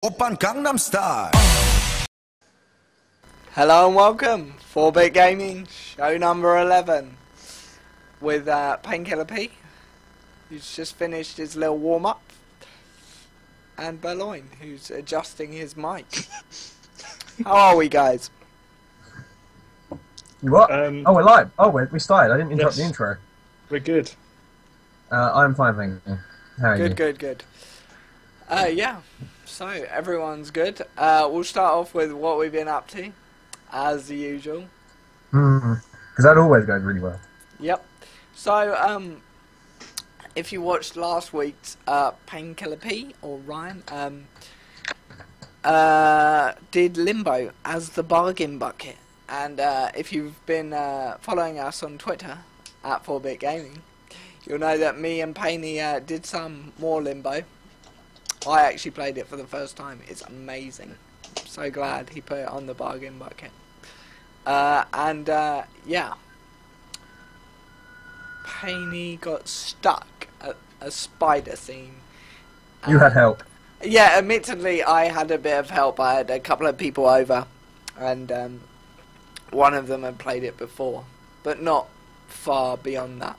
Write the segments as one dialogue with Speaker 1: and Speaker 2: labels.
Speaker 1: Oppan Gangnam Style.
Speaker 2: Hello and welcome, 4-Bit Gaming, show number 11, with PayneKillerP, who's just finished his little warm-up, and Burloin, who's adjusting his mic. How are we, guys?
Speaker 3: You what? Oh, we're live. Oh, we started. I didn't interrupt the intro.
Speaker 4: We're good.
Speaker 3: I'm fine, thank you. How are you?
Speaker 2: Good. Yeah, so everyone's good. We'll start off with what we've been up to, as usual.
Speaker 3: Because that always goes really well.
Speaker 2: Yep. So, if you watched last week's PayneKillerP, or Ryan, did Limbo as the bargain bucket. And if you've been following us on Twitter, at 4-Bit Gaming, you'll know that me and Payne did some more Limbo. I actually played it for the first time. It's amazing. I'm so glad he put it on the bargain bucket. Yeah. Payne got stuck at a spider scene.
Speaker 3: You had help.
Speaker 2: Yeah, admittedly, I had a bit of help. I had a couple of people over, and one of them had played it before, but not far beyond that.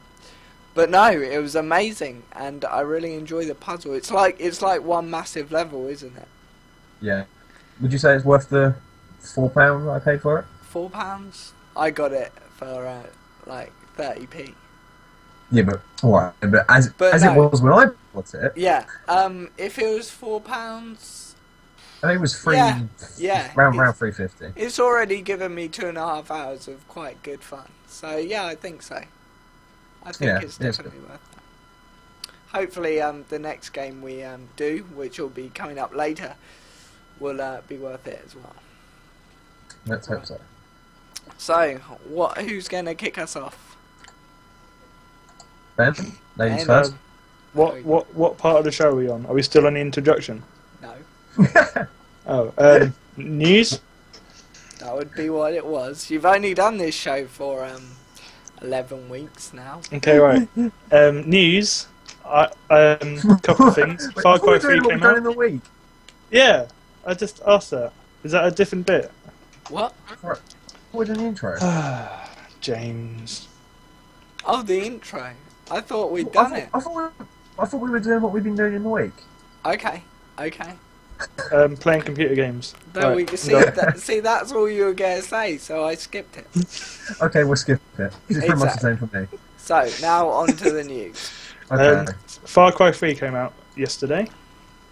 Speaker 2: But no, it was amazing, and I really enjoy the puzzle. It's like one massive level, isn't it?
Speaker 3: Yeah. Would you say it's worth the £4 I paid for it?
Speaker 2: £4? I got it for like 30p.
Speaker 3: Yeah, but alright. But as it was when I bought it.
Speaker 2: Yeah. If it was £4,
Speaker 3: I think it was free.
Speaker 2: Yeah.
Speaker 3: Around £3.50.
Speaker 2: It's already given me 2.5 hours of quite good fun. So yeah, I think so. I think it's definitely worth it. Hopefully, the next game we do, which will be coming up later, will be worth it as well.
Speaker 3: Let's hope so.
Speaker 2: So, who's going to kick us off?
Speaker 3: Ben, ladies first.
Speaker 4: What part of the show are we on? Are we still on the introduction?
Speaker 2: No.
Speaker 4: News?
Speaker 2: That would be what it was. You've only done this show for 11 weeks now.
Speaker 4: Okay, right. News. Couple of things. Far Cry 3 came out.
Speaker 3: In the week?
Speaker 4: Yeah, I just asked that. Is that a different bit?
Speaker 2: What?
Speaker 3: What was an intro?
Speaker 4: James.
Speaker 2: Oh, the intro. I thought we'd done it.
Speaker 3: I thought we were doing what we've been doing in the week.
Speaker 2: Okay.
Speaker 4: Playing computer games.
Speaker 2: No,
Speaker 4: Right,
Speaker 2: we see, that's all you were going to say, so I skipped it.
Speaker 3: Okay, we'll skip it. It's pretty much the same for me.
Speaker 2: So, now on to the news.
Speaker 3: Okay.
Speaker 4: Far Cry 3 came out yesterday,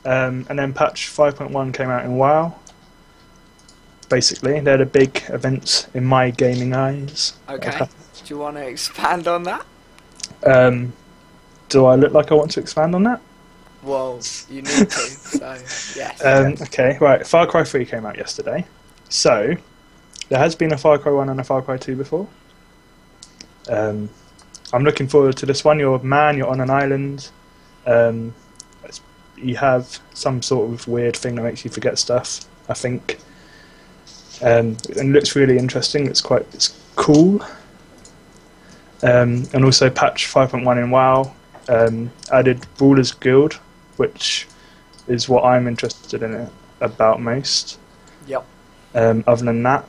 Speaker 4: and then patch 5.1 came out in WoW. Basically, they're the big events in my gaming eyes.
Speaker 2: Okay. Do you want to expand on that?
Speaker 4: Do I look like I want to expand on that?
Speaker 2: Well, you need to, so yes.
Speaker 4: Okay, right. Far Cry 3 came out yesterday. So, there has been a Far Cry 1 and a Far Cry 2 before. I'm looking forward to this one. You're a man, you're on an island. You have some sort of weird thing that makes you forget stuff, I think. And it looks really interesting. It's cool. And also patch 5.1 in WoW added Brawler's Guild, which is what I'm interested in it about most.
Speaker 2: Yep.
Speaker 4: Other than that,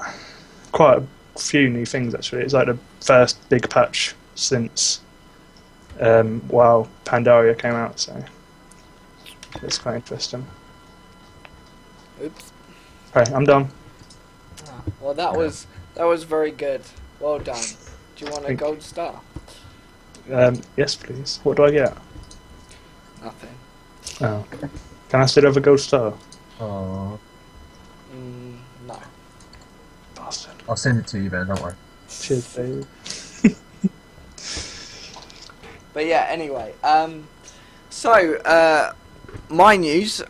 Speaker 4: quite a few new things actually. It's like the first big patch since WoW Pandaria came out, so it's quite interesting.
Speaker 2: Oops.
Speaker 4: Okay, I'm done.
Speaker 2: Well, that was very good. Well done. Do you want a gold star?
Speaker 4: Yes, please. What do I get?
Speaker 2: Nothing.
Speaker 4: Oh, can I still have a gold star?
Speaker 3: Oh.
Speaker 2: No.
Speaker 4: Bastard.
Speaker 3: I'll send it to you, Ben. Don't worry.
Speaker 4: Cheers, babe.
Speaker 2: But yeah, anyway. My news.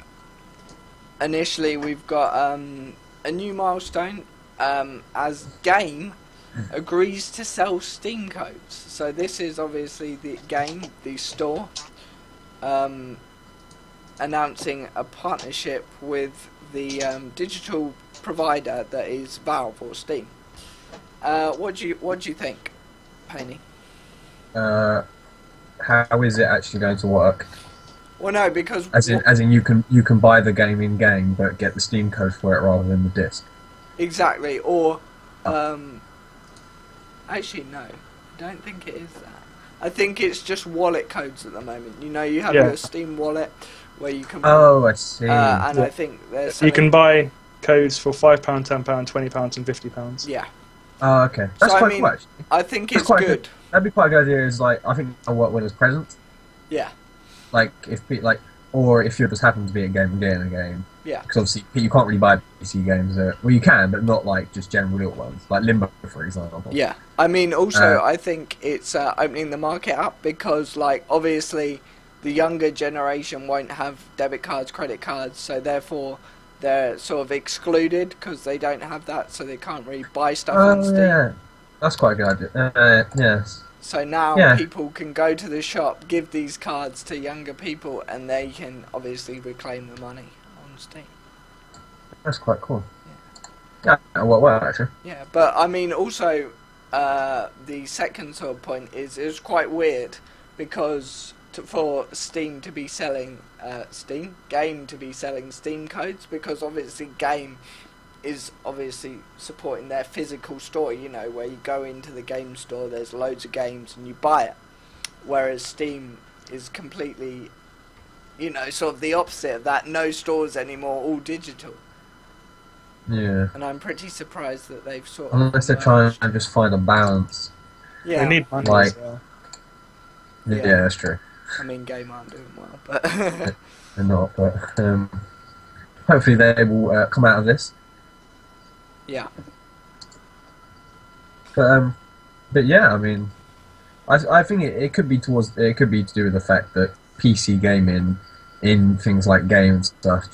Speaker 2: Initially, we've got a new milestone. As Game agrees to sell Steam codes. So this is obviously the game, the store, announcing a partnership with the digital provider that is Valve or Steam. What do you think, Payne?
Speaker 3: How is it actually going to work?
Speaker 2: Well, no, because
Speaker 3: As in, you can buy the game in game, but get the Steam code for it rather than the disc.
Speaker 2: exactly. Or actually, no, I don't think it is that. I think it's just wallet codes at the moment. You know, you have your Steam wallet where you can.
Speaker 3: Oh, I see.
Speaker 2: And I think there's.
Speaker 4: You can buy codes for £5, £10, £20, and £50.
Speaker 2: Yeah.
Speaker 3: Oh, okay. That's
Speaker 2: So,
Speaker 3: quite
Speaker 2: I mean,
Speaker 3: cool, actually.
Speaker 2: I think
Speaker 3: That's
Speaker 2: it's
Speaker 3: quite
Speaker 2: good.
Speaker 3: That'd be quite a good idea. Is like I think I'll work when it's presents.
Speaker 2: Yeah.
Speaker 3: Like or if you just happen to be at game in a game.
Speaker 2: Yeah.
Speaker 3: Because obviously you can't really buy PC games. Well, you can, but not like just general little ones, like Limbo, for example.
Speaker 2: Yeah. I mean, also, I think it's opening the market up because, like, obviously, the younger generation won't have debit cards, credit cards, so therefore they're sort of excluded because they don't have that, so they can't really buy stuff on Steam.
Speaker 3: Yeah, that's quite a good idea. Yes.
Speaker 2: So now people can go to the shop, give these cards to younger people, and they can obviously reclaim the money on Steam.
Speaker 3: That's quite cool. Yeah, well, actually.
Speaker 2: Yeah, but I mean, also, the second sort of point is it's quite weird because for Steam to be selling Game to be selling Steam codes, because obviously Game is obviously supporting their physical store, you know, where you go into the game store, there's loads of games and you buy it, whereas Steam is completely, you know, sort of the opposite of that. No stores anymore, all digital.
Speaker 3: Yeah.
Speaker 2: And I'm pretty surprised that they've sort of...
Speaker 3: Unless they're trying to just find a balance.
Speaker 2: Yeah.
Speaker 4: They need money
Speaker 3: Like-
Speaker 4: as well.
Speaker 3: Yeah, that's true.
Speaker 2: I mean, Game aren't doing well, but...
Speaker 3: They're not, but hopefully they will come out of this.
Speaker 2: yeah.
Speaker 3: But yeah, I mean, I think it could be to do with the fact that PC gaming in things like game and stuff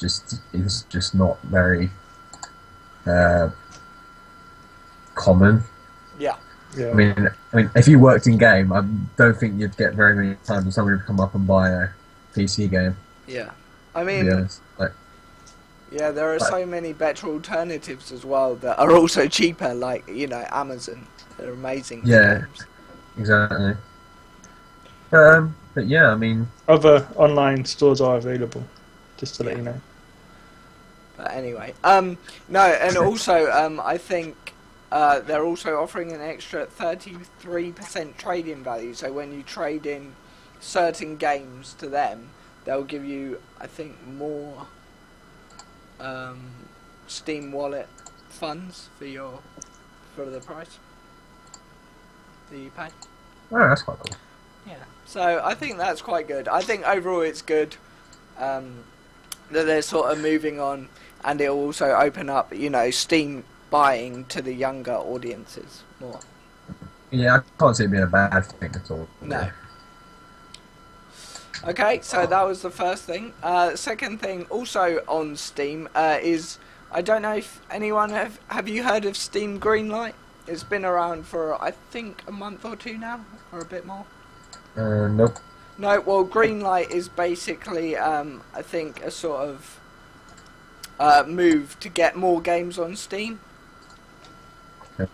Speaker 3: is just not very common.
Speaker 2: Yeah.
Speaker 4: Yeah.
Speaker 3: I mean, if you worked in game, I don't think you'd get very many times somebody would come up and buy a PC game.
Speaker 2: Yeah. I
Speaker 3: To
Speaker 2: mean...
Speaker 3: be honest.
Speaker 2: Yeah, there are so many better alternatives as well that are also cheaper, like, you know, Amazon. They're amazing for games.
Speaker 3: Exactly. But yeah, I mean...
Speaker 4: Other online stores are available, just to let you know.
Speaker 2: But anyway, no, and also, I think they're also offering an extra 33% trade-in value. So when you trade in certain games to them, they'll give you, I think, more Steam wallet funds for the price that you pay.
Speaker 3: Oh, that's quite cool.
Speaker 2: Yeah, so I think that's quite good. I think overall it's good that they're sort of moving on, and it'll also open up, you know, Steam buying to the younger audiences more.
Speaker 3: Yeah, I can't see it being a bad thing at all.
Speaker 2: No. Okay, so that was the first thing. Second thing, also on Steam, is, I don't know if anyone have you heard of Steam Greenlight? It's been around for, I think, a month or two now, or a bit more.
Speaker 3: Nope.
Speaker 2: No, well, Greenlight is basically, I think, a sort of move to get more games on Steam.
Speaker 3: Okay.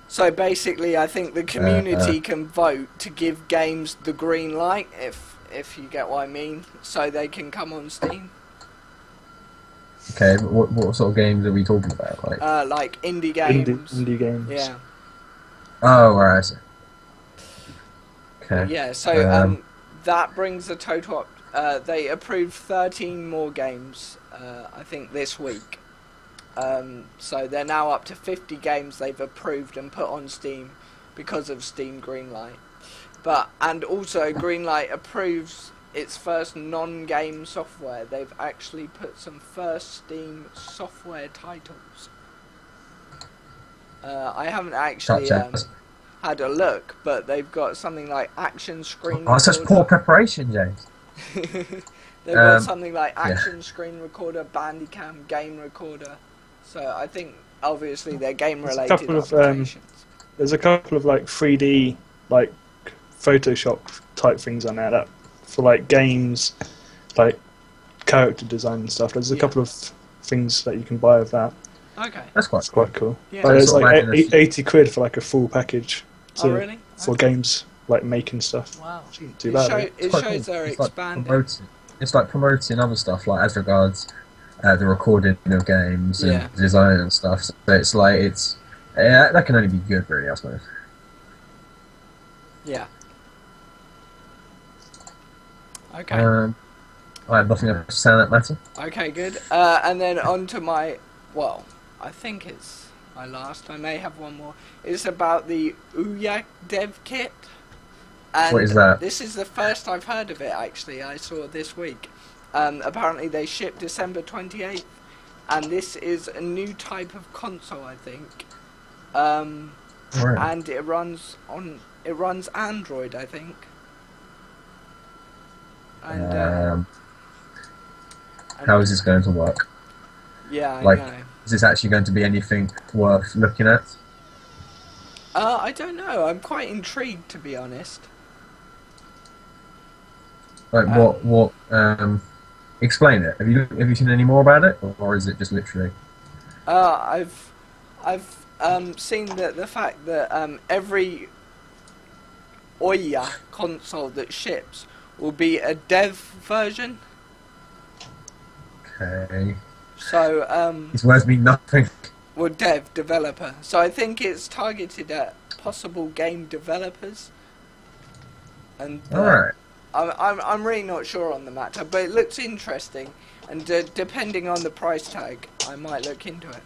Speaker 2: So basically, I think the community can vote to give games the green light, if you get what I mean, so they can come on Steam.
Speaker 3: Okay, but what sort of games are we talking about?
Speaker 2: Like indie games.
Speaker 4: Indie games.
Speaker 2: Yeah.
Speaker 3: Oh, right, I see. Okay.
Speaker 2: Yeah, so that brings the total up. They approved 13 more games, I think, this week. So they're now up to 50 games they've approved and put on Steam because of Steam Greenlight. And also Greenlight approves its first non-game software. They've actually put some first Steam software titles. I haven't actually had a look, but they've got something like Action Screen
Speaker 3: Oh, such poor preparation, James.
Speaker 2: They've got something like Action Screen Recorder, Bandicam Game Recorder. So I think obviously they're game-related applications.
Speaker 4: There's a couple of like 3D like Photoshop type things on there that for like games, like character design and stuff. There's a couple of things that you can buy with that.
Speaker 2: Okay.
Speaker 3: That's
Speaker 4: quite cool.
Speaker 2: Yeah.
Speaker 4: But it's like 80 quid for like a full package.
Speaker 2: Really?
Speaker 4: For games like making stuff.
Speaker 2: Wow.
Speaker 4: Too bad.
Speaker 2: It shows they're expanding.
Speaker 3: it's like promoting other stuff, like as regards the recording of games and
Speaker 2: Yeah.
Speaker 3: design and stuff. So it's like that can only be good, really, I suppose.
Speaker 2: Yeah. Okay.
Speaker 3: I have nothing else to say on that matter.
Speaker 2: Okay, good. And then on to my, well, I think it's my last. I may have one more. It's about the WiiU dev kit. And
Speaker 3: What is that?
Speaker 2: This is the first I've heard of it, actually. I saw it this week. Apparently they ship December 28th. And this is a new type of console, I think.
Speaker 3: Right.
Speaker 2: And it runs Android, I think. And
Speaker 3: How is this going to work?
Speaker 2: yeah, I
Speaker 3: Like,
Speaker 2: know.
Speaker 3: is this actually going to be anything worth looking at?
Speaker 2: I don't know. I'm quite intrigued, to be honest.
Speaker 3: Like, what? Explain it. Have you seen any more about it, or is it just literally?
Speaker 2: I've seen the fact that every WiiU console that ships will be a dev version.
Speaker 3: Okay.
Speaker 2: So
Speaker 3: These words mean nothing.
Speaker 2: well, developer. So I think it's targeted at possible game developers. And
Speaker 3: Alright.
Speaker 2: I'm really not sure on the matter, but it looks interesting. And depending on the price tag, I might look into it.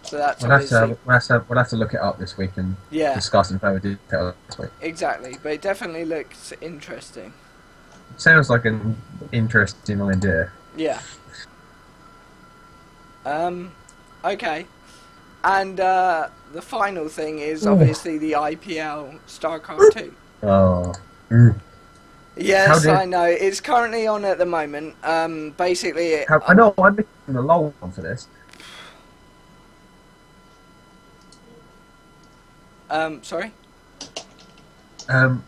Speaker 2: So that's
Speaker 3: We'll have to look it up this week and
Speaker 2: yeah,
Speaker 3: discuss in further detail this week.
Speaker 2: exactly. But it definitely looks interesting.
Speaker 3: Sounds like an interesting idea.
Speaker 2: Yeah. Okay. And the final thing is obviously the IPL StarCraft 2.
Speaker 3: Oh. Mm.
Speaker 2: Yes, I know. It's currently on at the moment. Basically,
Speaker 3: I know I'm missing the LoL one for this.
Speaker 2: sorry?
Speaker 3: I'm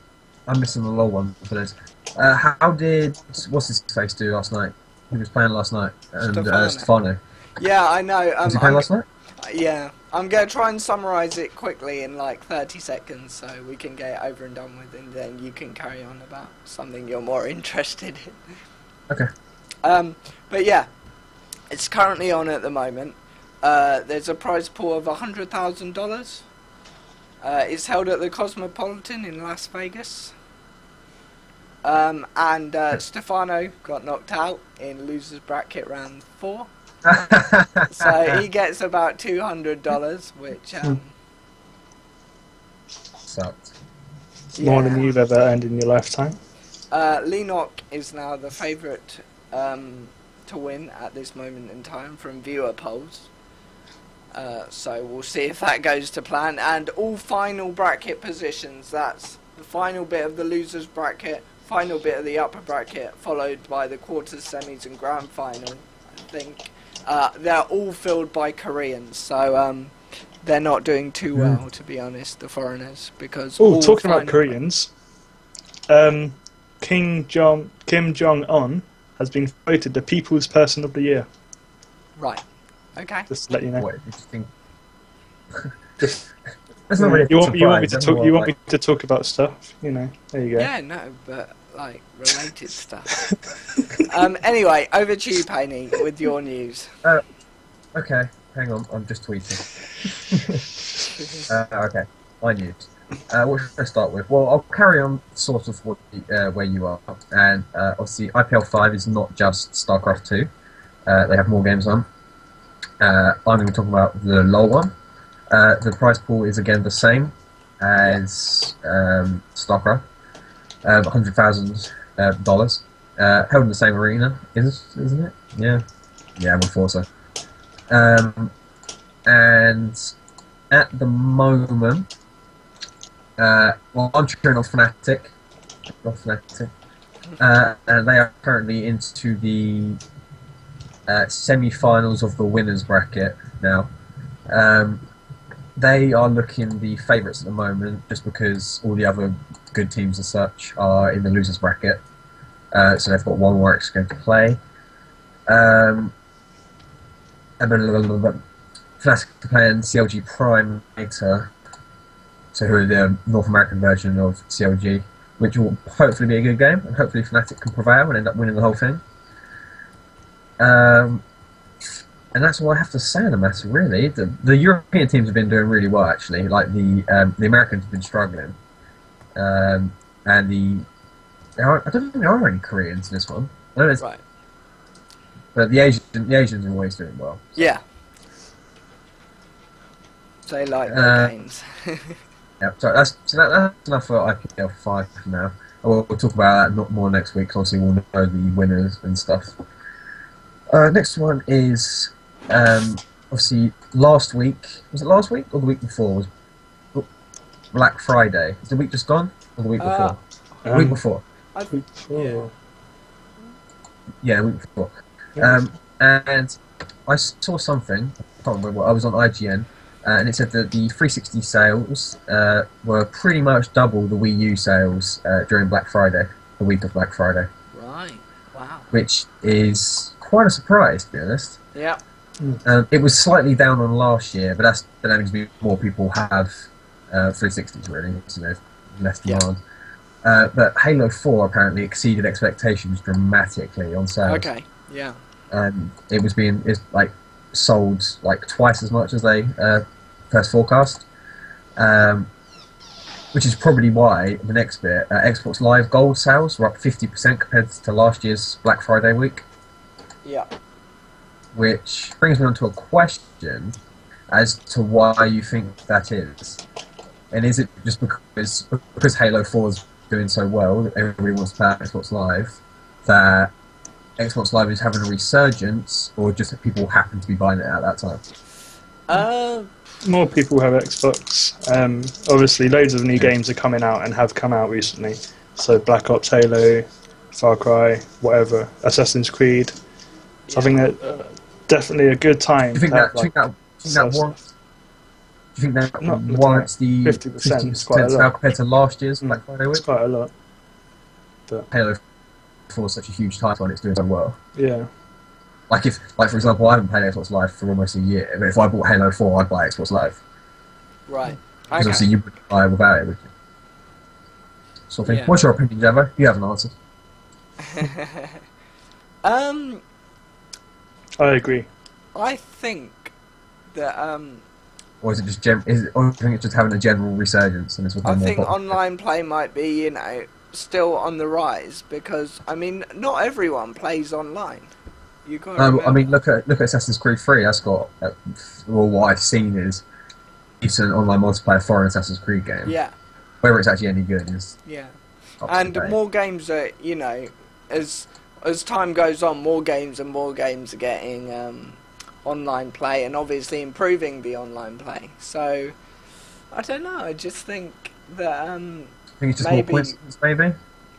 Speaker 3: missing the LoL one for this. How did what's his face do last night? He was playing last night, and Stefano.
Speaker 2: Yeah, I know.
Speaker 3: Was he playing last night?
Speaker 2: Yeah. I'm going to try and summarise it quickly in like 30 seconds so we can get it over and done with, and then you can carry on about something you're more interested in.
Speaker 3: Okay.
Speaker 2: But yeah, it's currently on at the moment. There's a prize pool of $100,000. It's held at the Cosmopolitan in Las Vegas. And Stefano got knocked out in losers bracket round 4. So he gets about $200, which
Speaker 3: Sucked.
Speaker 4: More than you've ever earned in your lifetime.
Speaker 2: Lenok is now the favourite to win at this moment in time from viewer polls. So we'll see if that goes to plan. And all final bracket positions, that's the final bit of the losers bracket, final bit of the upper bracket, followed by the quarters, semis and grand final, I think. They're all filled by Koreans, so they're not doing too well, to be honest, the foreigners, because...
Speaker 4: Oh, talking about Koreans, Kim Jong-un has been voted the People's Person of the Year.
Speaker 2: Right. Okay.
Speaker 4: Just to let you know.
Speaker 3: What interesting.
Speaker 4: Just,
Speaker 3: That's not really
Speaker 4: you want me to
Speaker 3: surprise,
Speaker 4: talk? You want
Speaker 3: like-
Speaker 4: me to talk about stuff? You know. There you go.
Speaker 2: Yeah, no, but like related stuff. Anyway, over to you, Paine, with your news.
Speaker 3: Okay, hang on, I'm just tweeting. Okay, my news. What should I start with? Well, I'll carry on sort of where you are. And obviously, IPL 5 is not just StarCraft 2. They have more games on. I'm going to talk about the LoL one. The prize pool is again the same as StarCraft. $100,000. Held in the same arena, isn't it? Yeah, I would thought so. And at the moment, well, I'm cheering on Fnatic, and they are currently into the semi-finals of the winners bracket now. They are looking the favourites at the moment, just because all the other good teams and such are in the losers bracket. So they've got one Orcs going to play. Fnatic to play in CLG Prime later, so who are the North American version of CLG. which will hopefully be a good game, and hopefully Fnatic can prevail and end up winning the whole thing. And that's all I have to say on the matter, really. The European teams have been doing really well, actually. Like the Americans have been struggling, and I don't think there are any Koreans in this one. I know
Speaker 2: Right.
Speaker 3: But the Asians are always doing well.
Speaker 2: Yeah. They like their games.
Speaker 3: Yeah, so that's enough for IPL 5 for now. We'll talk about that more next week. 'Cause obviously, we'll know the winners and stuff. Next one is obviously last week. Was it last week or the week before? Was Black Friday? Is the week just gone or the week before? The week before.
Speaker 2: Yeah.
Speaker 3: Yeah, the week before. And I saw something. I can't remember what. I was on IGN. And it said that the 360 sales were pretty much double the WiiU sales during Black Friday, the week of Black Friday.
Speaker 2: Right. Wow.
Speaker 3: Which is quite a surprise, to be honest.
Speaker 2: Yeah.
Speaker 3: It was slightly down on last year, but that means more people have 360s really, so there's less demand. But Halo 4 apparently exceeded expectations dramatically on sales.
Speaker 2: Okay. Yeah.
Speaker 3: It was sold like twice as much as they first forecast, which is probably why the next bit, Xbox Live Gold sales were up 50% compared to last year's Black Friday week.
Speaker 2: Yeah.
Speaker 3: Which brings me on to a question as to why you think that is. And is it just because Halo 4 is doing so well that everybody wants to play Xbox Live, that Xbox Live is having a resurgence, or just that people happen to be buying it at that time?
Speaker 4: More people have Xbox. Obviously, loads of new games are coming out and have come out recently. So Black Ops, Halo, Far Cry, whatever, Assassin's Creed. So I think that definitely a good time.
Speaker 3: Do you think that warrants the
Speaker 4: 50%
Speaker 3: sale compared to last year's Black Friday week?
Speaker 4: It's quite a lot. But
Speaker 3: Halo 4 is such a huge title and it's doing so well.
Speaker 4: Yeah.
Speaker 3: Like for example, I haven't played Xbox Live for almost a year, but if I bought Halo 4, I'd buy Xbox Live.
Speaker 2: Right.
Speaker 3: Because obviously you wouldn't buy it without it, would you? Sort of thing.
Speaker 2: Yeah.
Speaker 3: What's your opinion, Javo? You haven't answered.
Speaker 4: I agree.
Speaker 2: I think that
Speaker 3: Or is it just or do you think it's just having a general resurgence and it's become
Speaker 2: I
Speaker 3: more
Speaker 2: think
Speaker 3: popular?
Speaker 2: online play might be, still on the rise because not everyone plays online. You got.
Speaker 3: I mean, look at Assassin's Creed 3. That's got what I've seen is it's an online multiplayer for an Assassin's Creed game.
Speaker 2: Yeah.
Speaker 3: Whether it's actually any good is
Speaker 2: And more games are as time goes on, more games are getting online play and obviously improving the online play. So I don't know. I just think that
Speaker 3: I think it's just more coincidence, maybe.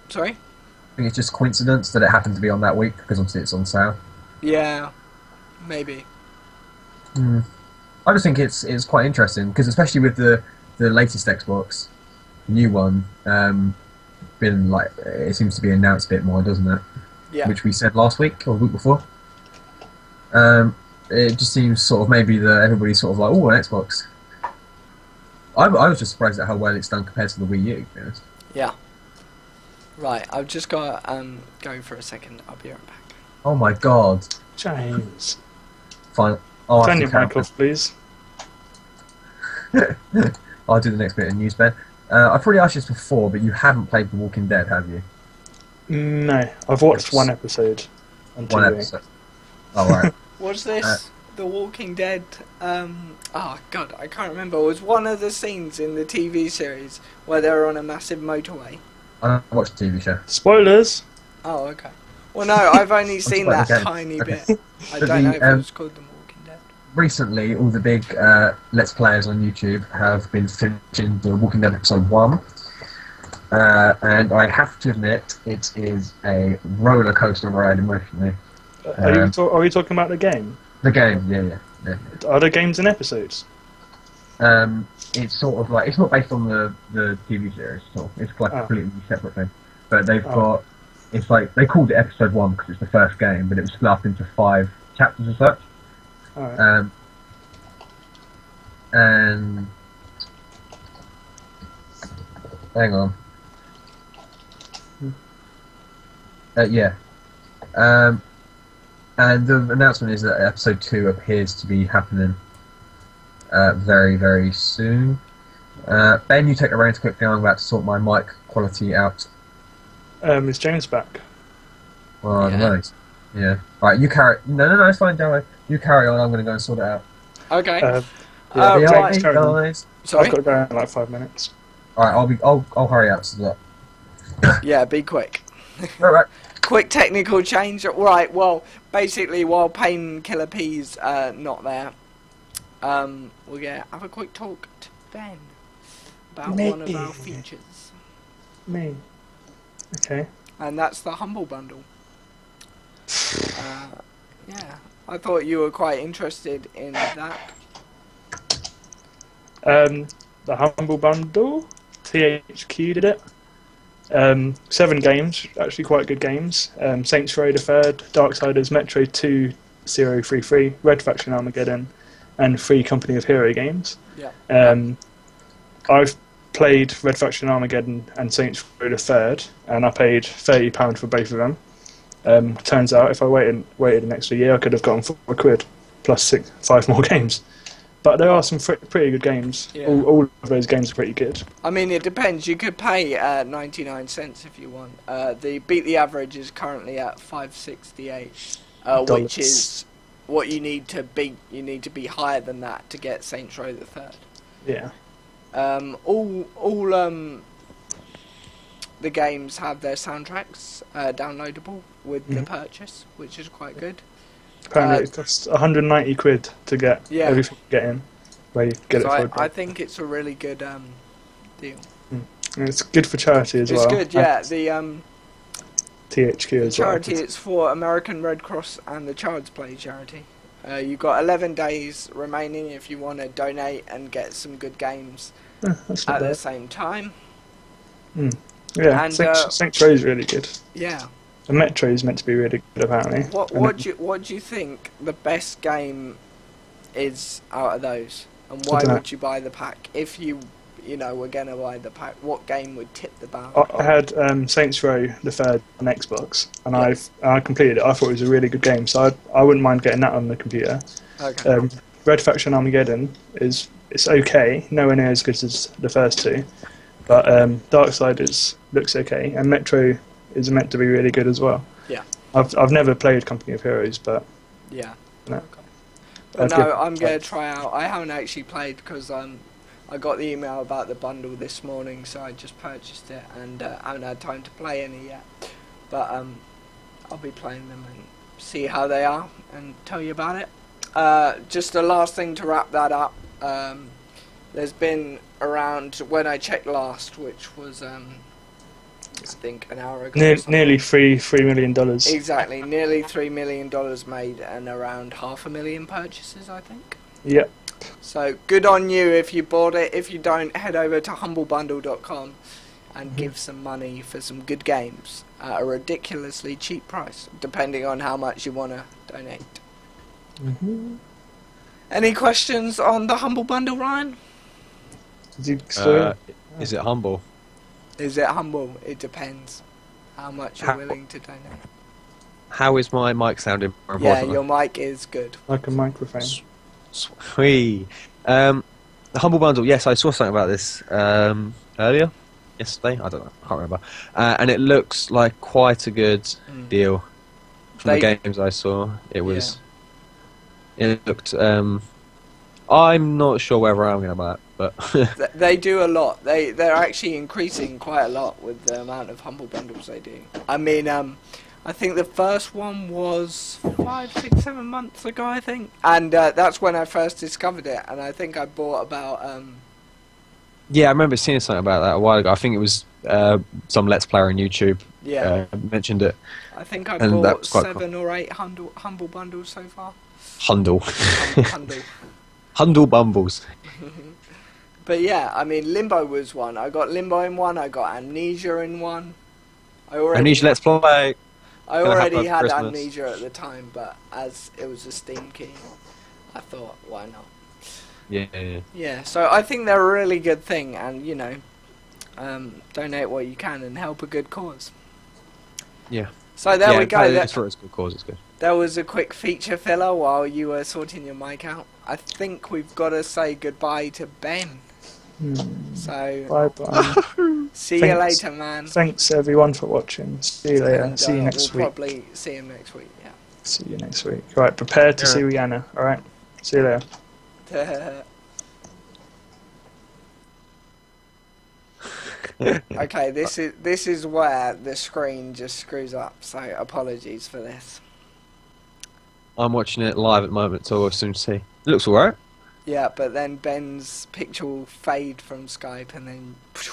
Speaker 2: Sorry.
Speaker 3: I think it's just coincidence that it happened to be on that week because obviously it's on sale.
Speaker 2: Yeah, maybe.
Speaker 3: I just think it's quite interesting because especially with the latest Xbox, new one, been like it seems to be announced a bit more, doesn't it?
Speaker 2: Yeah.
Speaker 3: Which we said last week or the week before. It just seems sort of maybe that everybody's sort of like, oh, an Xbox. I was just surprised at how well it's done compared to the Wii U, to be honest.
Speaker 2: Yeah. Right, I've just got go for a second. I'll be right back.
Speaker 3: Oh my god.
Speaker 4: James.
Speaker 3: Fine.
Speaker 4: Turn your mic off, please.
Speaker 3: I'll do the next bit of news, Ben. I've probably asked you this before, but you haven't played The Walking Dead, have you?
Speaker 4: No, I've watched one episode on TV.
Speaker 3: One episode. Oh, right.
Speaker 2: Was this The Walking Dead? Oh god, I can't remember. Was one of the scenes in the TV series where they were on a massive motorway?
Speaker 3: I don't watch the TV show.
Speaker 4: Spoilers.
Speaker 2: Oh, okay. Well, no, I've only seen that tiny bit. I don't know if it was called The Walking Dead.
Speaker 3: Recently, all the big Let's Players on YouTube have been finishing The Walking Dead episode 1. And I have to admit, it is a roller coaster ride emotionally.
Speaker 4: Are we talking about the game?
Speaker 3: The game, yeah.
Speaker 4: Are there games and episodes?
Speaker 3: It's sort of like, it's not based on the TV series at all. It's like a completely separate thing. But they've got, it's like, they called it episode 1 because it's the first game, but it was split up into 5 chapters as such.
Speaker 4: Alright.
Speaker 3: And hang on. Yeah. And the announcement is that episode 2 appears to be happening very, very soon. Ben, you take a round quickly. I'm about to sort my mic quality out.
Speaker 4: Is James back?
Speaker 3: Well,
Speaker 2: Yeah.
Speaker 3: nice. Yeah. Alright, you carry... No, it's fine, Javo. You carry on, I'm going to go and sort it out.
Speaker 2: Okay.
Speaker 4: Yeah,
Speaker 3: Be
Speaker 4: James,
Speaker 3: alright,
Speaker 4: carry on.
Speaker 3: guys.
Speaker 2: Sorry.
Speaker 4: I've got to go in like 5 minutes.
Speaker 3: Alright, I'll hurry up so that...
Speaker 2: Yeah, be quick.
Speaker 3: Alright.
Speaker 2: Quick technical change. Right, well, basically, while PayneKillerP's not there, we're going to have a quick talk to Ben about one of our features.
Speaker 4: Me. Okay.
Speaker 2: And that's the Humble Bundle. Yeah, I thought you were quite interested in that.
Speaker 4: The Humble Bundle, THQ did it. 7 games, actually quite good games. Saints Row the Third, Darksiders, Metro 2, 033, Red Faction Armageddon, and 3 Company of Hero games.
Speaker 2: Yeah.
Speaker 4: I've played Red Faction Armageddon and Saints Row the Third, and I paid £30 for both of them. Turns out if I waited an extra year, I could have gotten £4 plus 5 more games. But there are some pretty good games.
Speaker 2: Yeah.
Speaker 4: All of those games are pretty good.
Speaker 2: I mean, it depends. You could pay 99 cents if you want. The Beat the Average is currently at $5.68, which is what you need to beat. You need to be higher than that to get Saints Row the Third.
Speaker 4: Yeah.
Speaker 2: All the games have their soundtracks downloadable with the purchase, which is quite good.
Speaker 4: Apparently it costs £190 to get everything you get in, where you get
Speaker 2: So
Speaker 4: it for
Speaker 2: I think it's a really good deal.
Speaker 4: And it's good for charity as well.
Speaker 2: It's good, yeah. The
Speaker 4: THQ as well.
Speaker 2: charity, it's for American Red Cross and the Child's Play charity. You've got 11 days remaining if you want to donate and get some good games
Speaker 4: That's not
Speaker 2: at the
Speaker 4: bad.
Speaker 2: same time.
Speaker 4: Yeah,
Speaker 2: And,
Speaker 4: Saints Row is really good.
Speaker 2: Yeah.
Speaker 4: The Metro is meant to be really good, apparently.
Speaker 2: What do you think the best game is out of those? And why would you buy the pack? If you were going to buy the pack, what game would tip the balance?
Speaker 4: I had Saints Row the Third on Xbox, and I completed it. I thought it was a really good game, so I wouldn't mind getting that on the computer.
Speaker 2: Okay.
Speaker 4: Red Faction Armageddon it's okay, nowhere near as good as the first 2, but Darksiders looks okay, and Metro is meant to be really good as well.
Speaker 2: Yeah.
Speaker 4: I've never played Company of Heroes, but
Speaker 2: Yeah.
Speaker 4: No.
Speaker 2: Okay. But
Speaker 4: That's
Speaker 2: no,
Speaker 4: good.
Speaker 2: I'm going to try out. I haven't actually played because I got the email about the bundle this morning, so I just purchased it and I haven't had time to play any yet. But I'll be playing them and see how they are and tell you about it. Just the last thing to wrap that up. There's been around when I checked last, which was I think an hour ago.
Speaker 4: nearly $3 million.
Speaker 2: Exactly, nearly $3 million made and around 500,000 purchases, I think.
Speaker 4: Yep.
Speaker 2: So good on you if you bought it. If you don't, head over to humblebundle.com and give some money for some good games at a ridiculously cheap price, depending on how much you want to donate. Any questions on the Humble Bundle, Ryan?
Speaker 4: Did you explain?
Speaker 1: Is it humble?
Speaker 2: Is it humble? It depends how much you're willing to donate.
Speaker 1: How is my mic sounding? More
Speaker 2: Yeah,
Speaker 1: importantly?
Speaker 2: your mic is good.
Speaker 4: Like a microphone.
Speaker 1: Sweet. The Humble Bundle, yes, I saw something about this earlier, yesterday, I don't know, I can't remember. And it looks like quite a good deal from the games I saw. It was, it looked, I'm not sure whether I'm going to buy it, but...
Speaker 2: They do a lot. They're actually increasing quite a lot with the amount of Humble Bundles they do. I mean, I think the first one was 5, 6, 7 months ago, I think. And that's when I first discovered it. And I think I bought about...
Speaker 1: Yeah, I remember seeing something about that a while ago. I think it was some Let's Player on YouTube mentioned it.
Speaker 2: I think I
Speaker 1: And
Speaker 2: bought
Speaker 1: that's quite
Speaker 2: 7 or 8 Humble Bundles so far.
Speaker 1: Hundle.
Speaker 2: Hundle.
Speaker 1: Hundle Bumbles.
Speaker 2: But yeah, I mean, Limbo was one. I got Limbo in one. I got Amnesia in one.
Speaker 1: Amnesia Let's Play.
Speaker 2: I already had
Speaker 1: Christmas.
Speaker 2: Amnesia at the time, but as it was a Steam key, I thought, why not?
Speaker 1: Yeah.
Speaker 2: Yeah, so I think they're a really good thing, and donate what you can and help a good cause.
Speaker 1: Yeah.
Speaker 2: So there
Speaker 1: yeah,
Speaker 2: we go.
Speaker 1: It's for its good cause. It's good.
Speaker 2: There was a quick feature filler while you were sorting your mic out. I think we've got to say goodbye to Ben. So
Speaker 4: Bye-bye.
Speaker 2: see you later, man.
Speaker 4: Thanks everyone for watching. See you later.
Speaker 2: And,
Speaker 4: See you next
Speaker 2: we'll
Speaker 4: week.
Speaker 2: Probably see him next week. Yeah.
Speaker 4: See you next week. Right, prepare to see Rihanna. All right. See you later.
Speaker 2: Okay, this is where the screen just screws up. So apologies for this.
Speaker 1: I'm watching it live at the moment, so we'll soon see. It looks alright.
Speaker 2: Yeah, but then Ben's picture will fade from Skype, and then it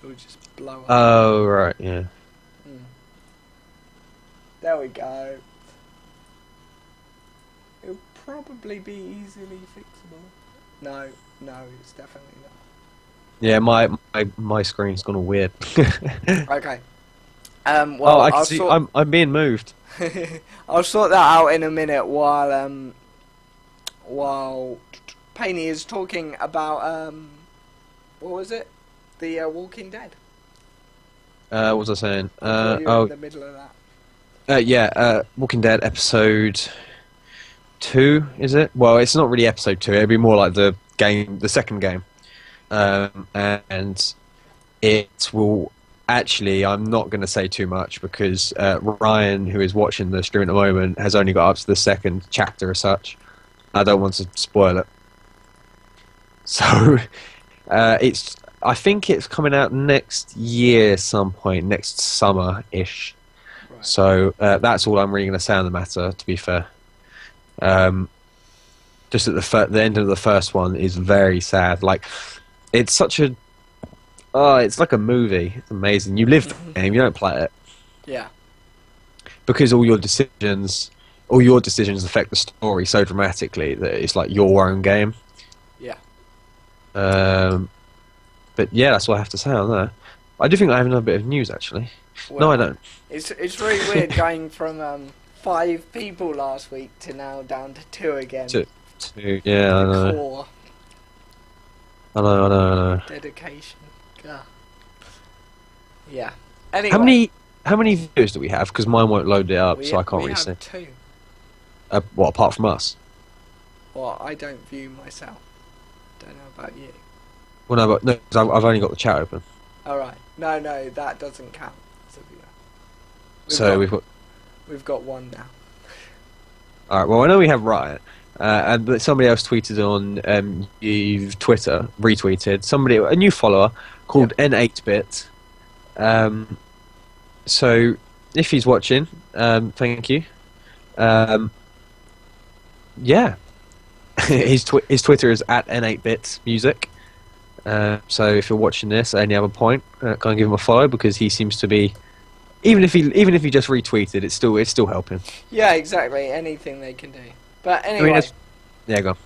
Speaker 2: will just blow up.
Speaker 1: Oh right, yeah.
Speaker 2: There we go. It'll probably be easily fixable. No, it's definitely not.
Speaker 1: Yeah, my screen's gone all weird.
Speaker 2: Okay. Well,
Speaker 1: I can see. I'm being moved.
Speaker 2: I'll sort that out in a minute while Payney is talking about what was it? The Walking Dead.
Speaker 1: What was I saying?
Speaker 2: You're in the middle of that.
Speaker 1: Walking Dead episode 2, is it? Well, it's not really episode 2. It'd be more like the second game. And it will actually, I'm not going to say too much because Ryan, who is watching the stream at the moment, has only got up to the second chapter as such. I don't want to spoil it. So I think it's coming out next year some point, next summer-ish. Right. So that's all I'm really going to say on the matter, to be fair. Just at the end of the first one is very sad. Like, it's such a... it's like a movie. It's amazing. You live the game, you don't play it.
Speaker 2: Yeah.
Speaker 1: Because all your decisions affect the story so dramatically that it's like your own game.
Speaker 2: Yeah.
Speaker 1: But yeah, that's what I have to say on that. I do think I have another bit of news, actually.
Speaker 2: Well,
Speaker 1: no, I don't.
Speaker 2: It's really weird going from 5 people last week to now down to 2 again.
Speaker 1: Two. Yeah, I know.
Speaker 2: Core.
Speaker 1: I know.
Speaker 2: Dedication. God. Yeah. Anyway.
Speaker 1: How many views do we have? Because mine won't load it up, so I can't really see.
Speaker 2: We have 2.
Speaker 1: What, apart from us?
Speaker 2: Well, I don't view myself. Don't know about you.
Speaker 1: Well, no, but no, 'cause I've only got the chat open.
Speaker 2: Alright. No, that doesn't count as a viewer. We've got 1 now.
Speaker 1: Alright, well, I know we have Riot. But somebody else tweeted on Twitter, retweeted, a new follower called N8bit. So, if he's watching, thank you. Yeah. his Twitter is at N8bitmusic. So if you're watching this at any other point, go and give him a follow because he seems to be, even if he just retweeted, it's still helping.
Speaker 2: Yeah, exactly. Anything they can do. But anyway,
Speaker 1: yeah, go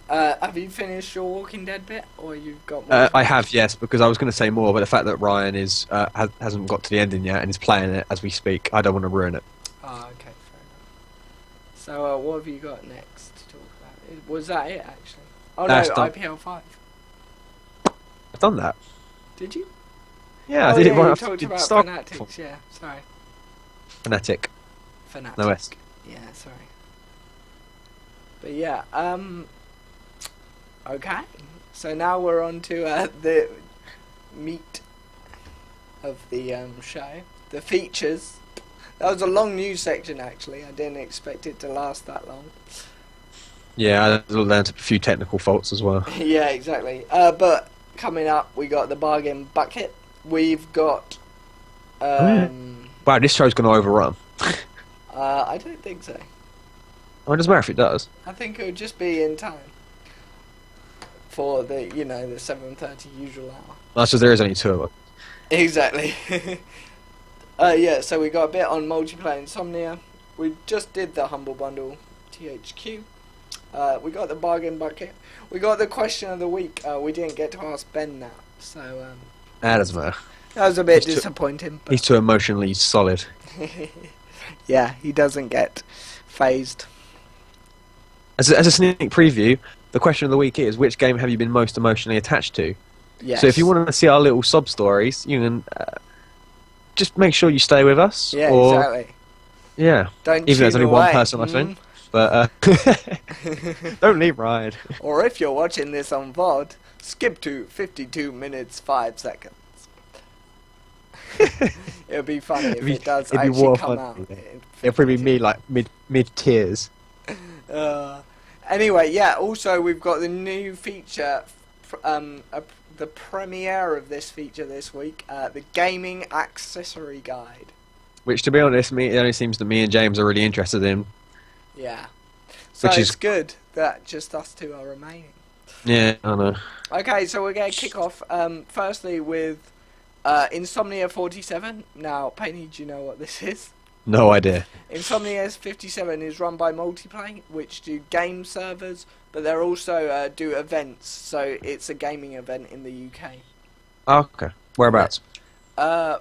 Speaker 1: on.
Speaker 2: Have you finished your Walking Dead bit, or you've got more?
Speaker 1: I have, yes, because I was going to say more, but the fact that Ryan hasn't got to the ending yet and is playing it as we speak, I don't want to ruin it.
Speaker 2: Oh, okay, fair enough. So, what have you got next to talk about? Was that it, actually? Oh, no, IPL 5.
Speaker 1: I've done that.
Speaker 2: Did you?
Speaker 1: Yeah, I did it right
Speaker 2: you
Speaker 1: after
Speaker 2: talked about
Speaker 1: Star
Speaker 2: Fanatics, yeah, sorry.
Speaker 1: Fanatic.
Speaker 2: Fanatic.
Speaker 1: No S.
Speaker 2: Yeah, sorry. But yeah, okay. So now we're on to the meat of the show. The features. That was a long news section, actually. I didn't expect it to last that long.
Speaker 1: Yeah, I learned a few technical faults as well.
Speaker 2: Yeah, exactly. But coming up, we got the bargain bucket. We've got...
Speaker 1: Wow, this show's going to overrun.
Speaker 2: I don't think so.
Speaker 1: Oh, it doesn't matter if it does.
Speaker 2: I think it would just be in time for the 7:30 usual hour.
Speaker 1: That's just there is only 2 of us.
Speaker 2: Exactly. Yeah, so we got a bit on multiplayer Insomnia. We just did the Humble Bundle THQ. We got the bargain bucket. We got the question of the week. We didn't get to ask Ben that, so
Speaker 1: That doesn't matter.
Speaker 2: that was a bit disappointing.
Speaker 1: He's too emotionally solid.
Speaker 2: Yeah, he doesn't get phased.
Speaker 1: As a sneak preview, the question of the week is, which game have you been most emotionally attached to?
Speaker 2: Yes.
Speaker 1: So if you want to see our little sob stories, you can just make sure you stay with us.
Speaker 2: Yeah,
Speaker 1: or
Speaker 2: exactly.
Speaker 1: Yeah.
Speaker 2: Don't
Speaker 1: Even though there's
Speaker 2: tune
Speaker 1: only one
Speaker 2: away.
Speaker 1: person watching. But don't leave, Ryan.
Speaker 2: Or if you're watching this on VOD, skip to 52 minutes 5 seconds. It'll be funny if it does
Speaker 1: it'd be
Speaker 2: actually
Speaker 1: more
Speaker 2: come
Speaker 1: funny,
Speaker 2: out.
Speaker 1: yeah.
Speaker 2: in
Speaker 1: It'll probably
Speaker 2: 52.
Speaker 1: be me like mid tears.
Speaker 2: Anyway, yeah. Also, we've got the new feature, the premiere of this feature this week, the gaming accessory guide.
Speaker 1: Which, to be honest, it only seems that me and James are really interested in.
Speaker 2: Yeah. So
Speaker 1: Which
Speaker 2: it's
Speaker 1: is-
Speaker 2: good that just us two are remaining.
Speaker 1: Yeah, I know.
Speaker 2: Okay, so we're going to kick off firstly with Insomnia 47. Now, Payne, do you know what this is?
Speaker 1: No idea.
Speaker 2: Insomnia 57 is run by Multiplay, which do game servers, but they also do events. So it's a gaming event in the UK.
Speaker 1: Oh, okay. Whereabouts?
Speaker 2: Uh,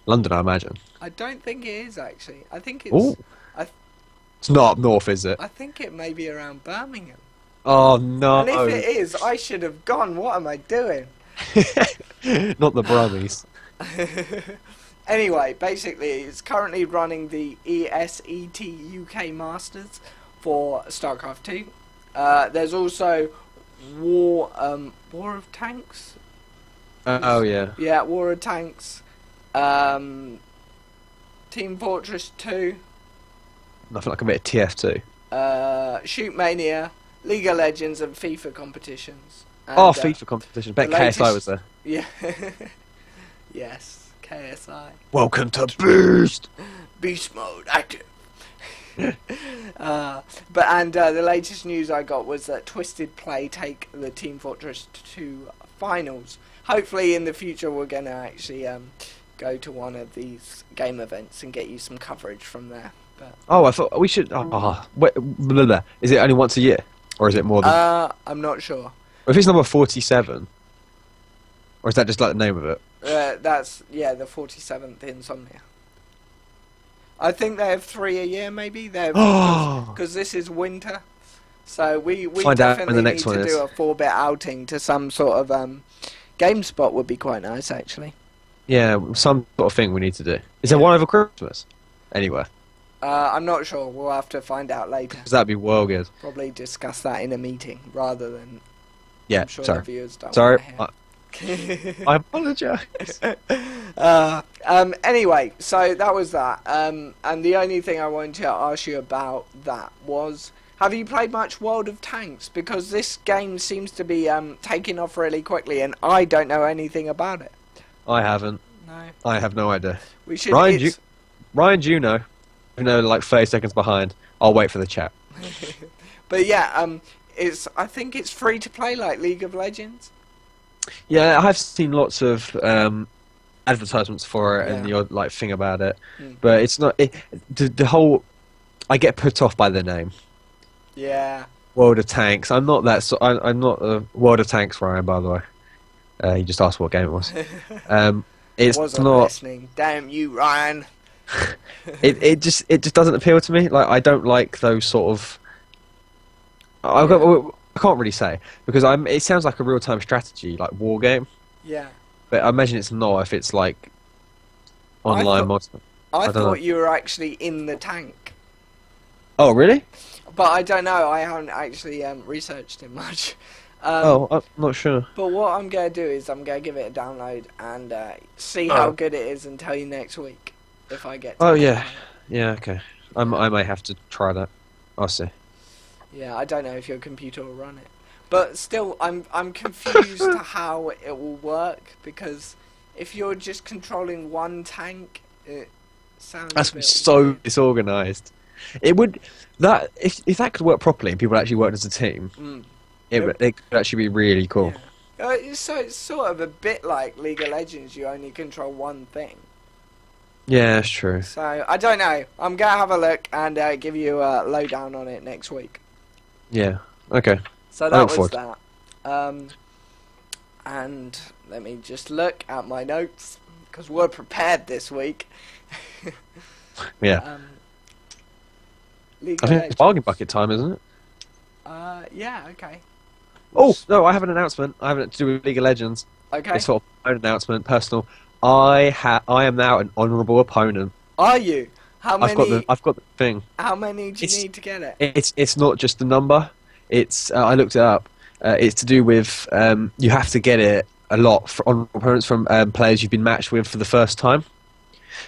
Speaker 1: London, I imagine.
Speaker 2: I don't think it is actually. I think it's.
Speaker 1: Ooh. It's not up north, is it?
Speaker 2: I think it may be around Birmingham.
Speaker 1: Oh, no.
Speaker 2: And if it is, I should have gone. What am I doing?
Speaker 1: Not the Brummies.
Speaker 2: Anyway, basically, it's currently running the ESET UK Masters for StarCraft 2. There's also War of Tanks.
Speaker 1: Oh, yeah.
Speaker 2: Yeah, War of Tanks. Team Fortress 2.
Speaker 1: Nothing like a bit of TF2.
Speaker 2: Shoot Mania, League of Legends, and FIFA competitions. And,
Speaker 1: Oh, FIFA competition. Bet
Speaker 2: the
Speaker 1: KSI
Speaker 2: latest-
Speaker 1: was there.
Speaker 2: Yeah. Yes, KSI.
Speaker 1: Welcome to Boost!
Speaker 2: Beast mode active. The latest news I got was that Twisted Play take the Team Fortress 2 finals. Hopefully in the future we're going to actually go to one of these game events and get you some coverage from there. But
Speaker 1: Oh, I thought we should... wait, blah, blah. Is it only once a year? Or is it more than...
Speaker 2: I'm not sure.
Speaker 1: If it's number 47... Or is that just like the name of it?
Speaker 2: That's, yeah, the 47th Insomnia. I think they have 3 a year, maybe. Because this is winter. So we
Speaker 1: Find out when
Speaker 2: definitely
Speaker 1: the next
Speaker 2: need
Speaker 1: one
Speaker 2: to
Speaker 1: is.
Speaker 2: do a 4-bit outing to some sort of game spot would be quite nice, actually.
Speaker 1: Yeah, some sort of thing we need to do. Is there one over Christmas? Anywhere?
Speaker 2: I'm not sure. We'll have to find out later.
Speaker 1: Because that'd be well good.
Speaker 2: Probably discuss that in a meeting rather than...
Speaker 1: Yeah,
Speaker 2: I'm sure
Speaker 1: sorry.
Speaker 2: the viewers don't
Speaker 1: Sorry.
Speaker 2: want
Speaker 1: I apologise.
Speaker 2: Anyway, so that was that. And the only thing I wanted to ask you about that was, have you played much World of Tanks? Because this game seems to be taking off really quickly, and I don't know anything about it.
Speaker 1: I haven't.
Speaker 2: No.
Speaker 1: I have no idea.
Speaker 2: We should.
Speaker 1: Ryan,
Speaker 2: it's-
Speaker 1: do you know? Even though like 30 seconds behind, I'll wait for the chat.
Speaker 2: But yeah, I think it's free to play like League of Legends.
Speaker 1: Yeah, I have seen lots of advertisements for it and the
Speaker 2: Yeah.
Speaker 1: odd like thing about it,
Speaker 2: Mm.
Speaker 1: but it's not. The whole. I get put off by the name.
Speaker 2: Yeah.
Speaker 1: World of Tanks. I'm not that. I'm not a World of Tanks Ryan, by the way. You just asked what game it was. It's
Speaker 2: Wasn't
Speaker 1: not.
Speaker 2: listening. Damn you, Ryan.
Speaker 1: It just doesn't appeal to me. Like I don't like those sort of. I can't really say because it sounds like a real time strategy, like war game.
Speaker 2: Yeah.
Speaker 1: But I imagine it's not if it's like online mod.
Speaker 2: I
Speaker 1: don't
Speaker 2: thought
Speaker 1: know.
Speaker 2: you were actually in the tank.
Speaker 1: Oh really?
Speaker 2: But I don't know. I haven't actually researched it much.
Speaker 1: I'm not sure.
Speaker 2: But what I'm going to do is I'm going to give it a download and see how good it is and tell you next week if I get to
Speaker 1: Oh
Speaker 2: that
Speaker 1: yeah,
Speaker 2: point.
Speaker 1: yeah. Okay. I may have to try that. I'll see.
Speaker 2: Yeah, I don't know if your computer will run it. But still, I'm confused to how it will work because if you're just controlling one tank, it sounds
Speaker 1: That's
Speaker 2: a bit
Speaker 1: so
Speaker 2: weird.
Speaker 1: disorganized. It would that if that could work properly and people actually worked as a team,
Speaker 2: Mm.
Speaker 1: it could actually be really cool.
Speaker 2: Yeah. It's sort of a bit like League of Legends. You only control one thing.
Speaker 1: Yeah, that's true.
Speaker 2: So I don't know. I'm gonna have a look and give you a lowdown on it next week.
Speaker 1: Yeah. Okay.
Speaker 2: So
Speaker 1: I
Speaker 2: that
Speaker 1: look
Speaker 2: was
Speaker 1: forward.
Speaker 2: that. And let me just look at my notes because we're prepared this week.
Speaker 1: Yeah.
Speaker 2: League
Speaker 1: I
Speaker 2: of
Speaker 1: think it's
Speaker 2: Legends.
Speaker 1: bargain bucket time, isn't it?
Speaker 2: Yeah. Okay.
Speaker 1: Oh no, I have an announcement. I have it to do with League of Legends.
Speaker 2: Okay.
Speaker 1: It's sort of my own announcement, personal. I am now an honourable opponent.
Speaker 2: Are you? How many?
Speaker 1: I've got the thing.
Speaker 2: How many do you
Speaker 1: It's-
Speaker 2: need to get it?
Speaker 1: It's not just the number. It's I looked it up. It's to do with you have to get it a lot on opponents from players you've been matched with for the first time.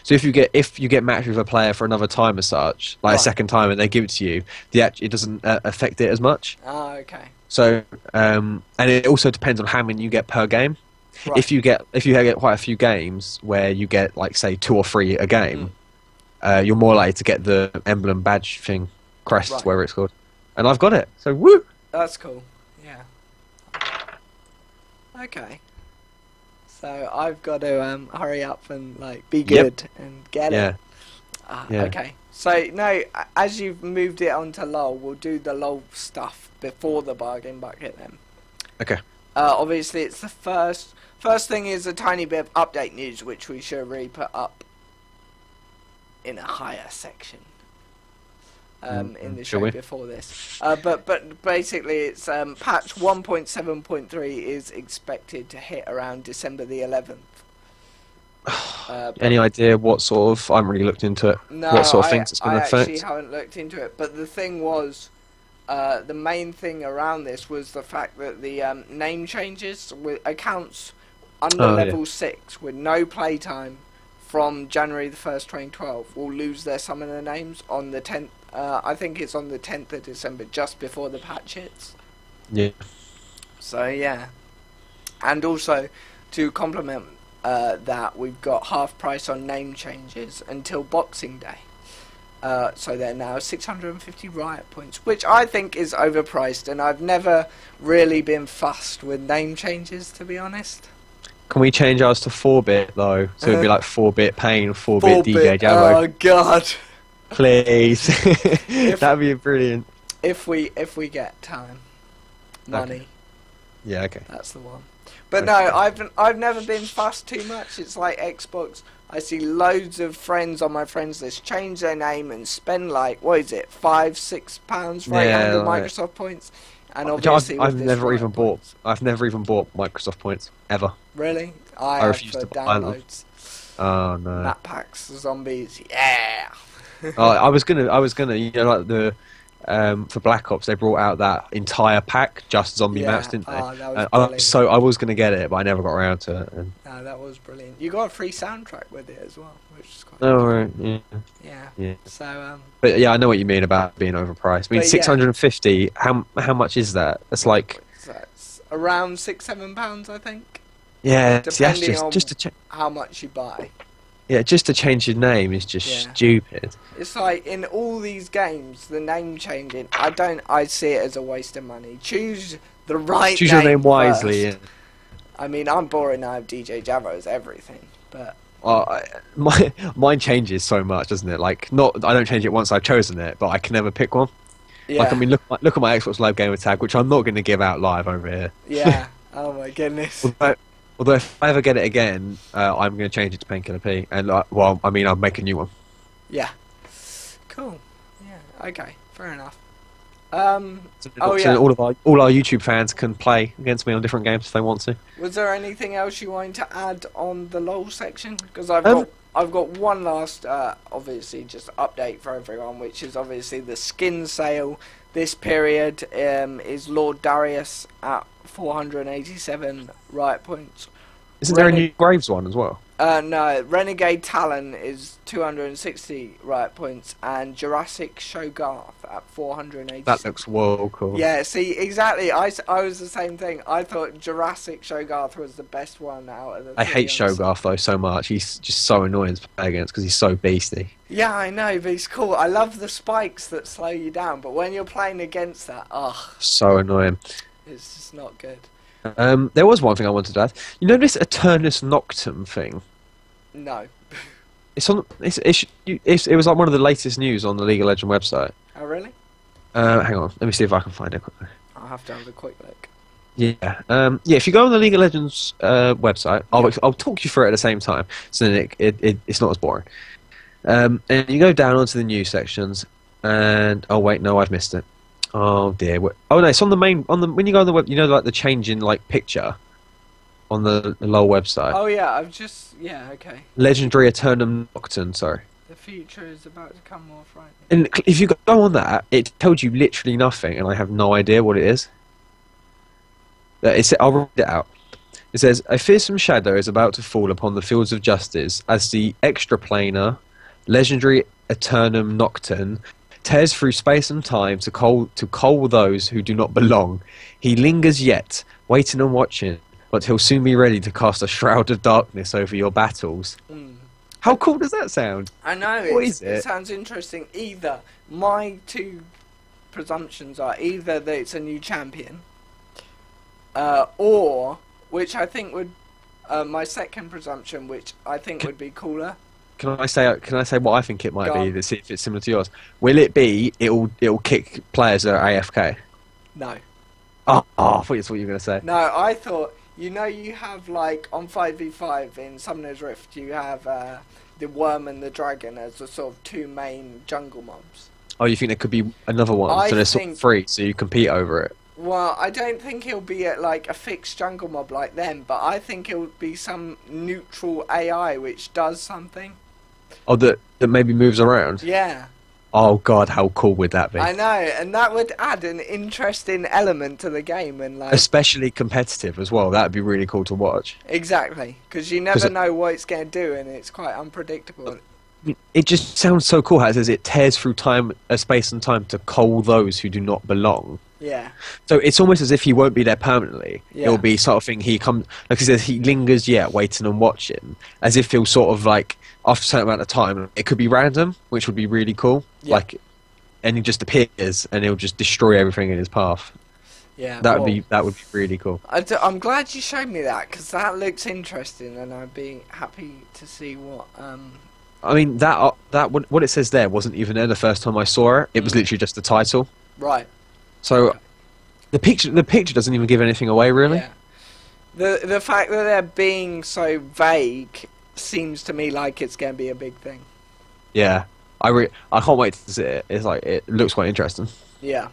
Speaker 1: So if you get matched with a player for another time as such, like
Speaker 2: Right.
Speaker 1: a second time, and they give it to you, it doesn't affect it as much.
Speaker 2: Oh, okay.
Speaker 1: So and it also depends on how many you get per game.
Speaker 2: Right.
Speaker 1: If you get quite a few games where you get like say 2 or 3 a game, you're more likely to get the emblem badge thing, crest,
Speaker 2: Right.
Speaker 1: whatever it's called. And I've got it. So woo!
Speaker 2: That's cool. Yeah. Okay. So I've got to hurry up and like be good and get
Speaker 1: Yeah.
Speaker 2: it.
Speaker 1: Yeah.
Speaker 2: Okay. So no, as you've moved it onto LoL, we'll do the LoL stuff before the bargain bucket then.
Speaker 1: Okay.
Speaker 2: Obviously, it's the first thing is a tiny bit of update news, which we should really put up in a higher section. In the
Speaker 1: shall
Speaker 2: show
Speaker 1: we?
Speaker 2: before this, but basically it's patch 1.7.3 is expected to hit around December the 11th.
Speaker 1: Any idea what sort of? I haven't really looked into it.
Speaker 2: No,
Speaker 1: What sort of things it's going to
Speaker 2: I actually
Speaker 1: affect?
Speaker 2: haven't looked into it. But the thing was, the main thing around this was the fact that the name changes with accounts under
Speaker 1: Oh, yeah.
Speaker 2: level 6 with no playtime from January the 1st, 2012 will lose their summoner names on the 10th. I think it's on the 10th of December, just before the patch hits.
Speaker 1: Yeah.
Speaker 2: So yeah, and also to complement that, we've got half price on name changes until Boxing Day. So they're now 650 riot points, which I think is overpriced, and I've never really been fussed with name changes, to be honest.
Speaker 1: Can we change ours to 4-bit though? So it'd be like 4-bit Payne, 4-bit DJ Javo.
Speaker 2: Oh god!
Speaker 1: Please. That'd be brilliant.
Speaker 2: If we get time, money.
Speaker 1: Yeah. Okay.
Speaker 2: That's the one. But no, I've never been fussed too much. It's like Xbox. I see loads of friends on my friends list change their name and spend like, what is it, £5-6 for 800
Speaker 1: like-
Speaker 2: Microsoft points. And obviously
Speaker 1: I've
Speaker 2: with this
Speaker 1: never even
Speaker 2: riot
Speaker 1: bought.
Speaker 2: points.
Speaker 1: I've never even bought Microsoft points ever.
Speaker 2: Really?
Speaker 1: I
Speaker 2: I have
Speaker 1: refuse
Speaker 2: for
Speaker 1: to buy them.
Speaker 2: downloads.
Speaker 1: Oh no.
Speaker 2: Map packs, zombies, yeah.
Speaker 1: Oh, I was gonna, you know, like the for Black Ops, they brought out that entire pack, just zombie
Speaker 2: Yeah.
Speaker 1: maps, didn't they?
Speaker 2: Oh, that was brilliant.
Speaker 1: I was gonna get it, but I never got around to it. And,
Speaker 2: No, that was brilliant. You got a free soundtrack with it as well, which is quite
Speaker 1: oh right, yeah,
Speaker 2: yeah.
Speaker 1: yeah.
Speaker 2: So
Speaker 1: But yeah, I know what you mean about being overpriced. I mean,
Speaker 2: But yeah.
Speaker 1: 650. How much is that? That's like,
Speaker 2: so it's around £6-7, I think.
Speaker 1: yeah, see, that's
Speaker 2: Depending on
Speaker 1: just to
Speaker 2: how much you buy.
Speaker 1: just to change your name is just
Speaker 2: Yeah.
Speaker 1: stupid.
Speaker 2: It's like in all these games, the name changing. I see it as a waste of money. Choose the right.
Speaker 1: Choose your name wisely.
Speaker 2: first. I mean, I'm boring now of DJ Javo as everything, but
Speaker 1: Mine changes so much, doesn't it? Like, I don't change it once I've chosen it, but I can never pick one.
Speaker 2: yeah,
Speaker 1: Like, I mean, look at my Xbox Live Gamer tag, which I'm not going to give out live over here.
Speaker 2: yeah. Oh my goodness.
Speaker 1: Although if I ever get it again, I'm going to change it to PayneKillerP, and well, I mean, I'll make a new one.
Speaker 2: Yeah. Cool. Yeah. Okay. Fair enough.
Speaker 1: So
Speaker 2: yeah.
Speaker 1: all our YouTube fans can play against me on different games if they want to.
Speaker 2: Was there anything else you wanted to add on the LoL section? Because I've got one last, obviously, just update for everyone, which is obviously the skin sale. This period is Lord Darius at 487 riot points.
Speaker 1: Isn't there a new Graves one as well?
Speaker 2: No, Renegade Talon is 260 riot points, and Jurassic Shogarth at 480.
Speaker 1: That looks well cool.
Speaker 2: Yeah, see, exactly. I was the same thing. I thought Jurassic Shogarth was the best one out of the
Speaker 1: I
Speaker 2: three,
Speaker 1: hate
Speaker 2: honestly.
Speaker 1: Shogarth though so much. He's just so annoying to play against because he's so beastie.
Speaker 2: Yeah, I know, but he's cool. I love the spikes that slow you down, but when you're playing against that,
Speaker 1: So annoying.
Speaker 2: it's just not good.
Speaker 1: There was one thing I wanted to add. You know this Eternus Noctum thing?
Speaker 2: No.
Speaker 1: It's on. It was like one of the latest news on the League of Legends website.
Speaker 2: Oh, really?
Speaker 1: Hang on, let me see if I can find it quickly.
Speaker 2: I'll have to have a quick look.
Speaker 1: Yeah. Yeah. If you go on the League of Legends website, I'll talk you through it at the same time, so then it's not as boring. And you go down onto the news sections, and oh wait, no, I've missed it. Oh dear. Oh no, it's on the main. When you go on the web, you know, like the change in like picture on the LoL website.
Speaker 2: Oh, yeah, yeah, okay.
Speaker 1: Legendary Eternum Nocturne. Sorry.
Speaker 2: The future is about to come more frightening.
Speaker 1: And if you go on that, it tells you literally nothing, and I have no idea what it is. I'll read it out. It says, a fearsome shadow is about to fall upon the fields of justice as the extraplanar, legendary Eternum Nocturne, tears through space and time to cull those who do not belong. He lingers yet, waiting and watching, but he'll soon be ready to cast a shroud of darkness over your battles. How cool does that sound?
Speaker 2: I know.
Speaker 1: What is it?
Speaker 2: It sounds interesting. Either my two presumptions are either that it's a new champion, or which I think would my second presumption, which I think would be cooler.
Speaker 1: Can I say what I think it might
Speaker 2: Go
Speaker 1: be
Speaker 2: on.
Speaker 1: to see if it's similar to yours? Will it be it'll kick players that are AFK?
Speaker 2: No.
Speaker 1: Oh, I thought that's what you were going to say.
Speaker 2: No, I thought, you know, you have like on 5v5 in Summoner's Rift, you have the worm and the dragon as the sort of two main jungle mobs.
Speaker 1: Oh, you think there could be another one?
Speaker 2: I
Speaker 1: So they're sort
Speaker 2: think-
Speaker 1: of free, so you compete over it.
Speaker 2: Well, I don't think he'll be at like a fixed jungle mob like them, but I think it'll be some neutral AI which does something.
Speaker 1: Oh, that maybe moves around?
Speaker 2: Yeah.
Speaker 1: Oh, God, how cool would that be?
Speaker 2: I know, and that would add an interesting element to the game, and like
Speaker 1: Especially competitive as well. That would be really cool to watch.
Speaker 2: exactly, because you never know what it's going to do, and it's quite unpredictable.
Speaker 1: It just sounds so cool how it says it tears through time, space and time to cull those who do not belong.
Speaker 2: Yeah,
Speaker 1: So it's almost as if he won't be there permanently.
Speaker 2: Yeah.
Speaker 1: It'll be sort of thing, he comes, like he says, he lingers yet, waiting and watching, as if he'll sort of like, after a certain amount of time, it could be random, which would be really cool.
Speaker 2: Yeah.
Speaker 1: Like, and he just appears and he'll just destroy everything in his path.
Speaker 2: yeah.
Speaker 1: That would be really cool.
Speaker 2: I'm glad you showed me that, because that looks interesting, and I'd be happy to see what.
Speaker 1: I mean, what it says there wasn't even there the first time I saw it. It was literally just the title.
Speaker 2: Right.
Speaker 1: So the picture doesn't even give anything away, really.
Speaker 2: Yeah. The fact that they're being so vague seems to me like it's going to be a big thing.
Speaker 1: Yeah. I can't wait to see it. It's like, it looks quite interesting.
Speaker 2: Yeah.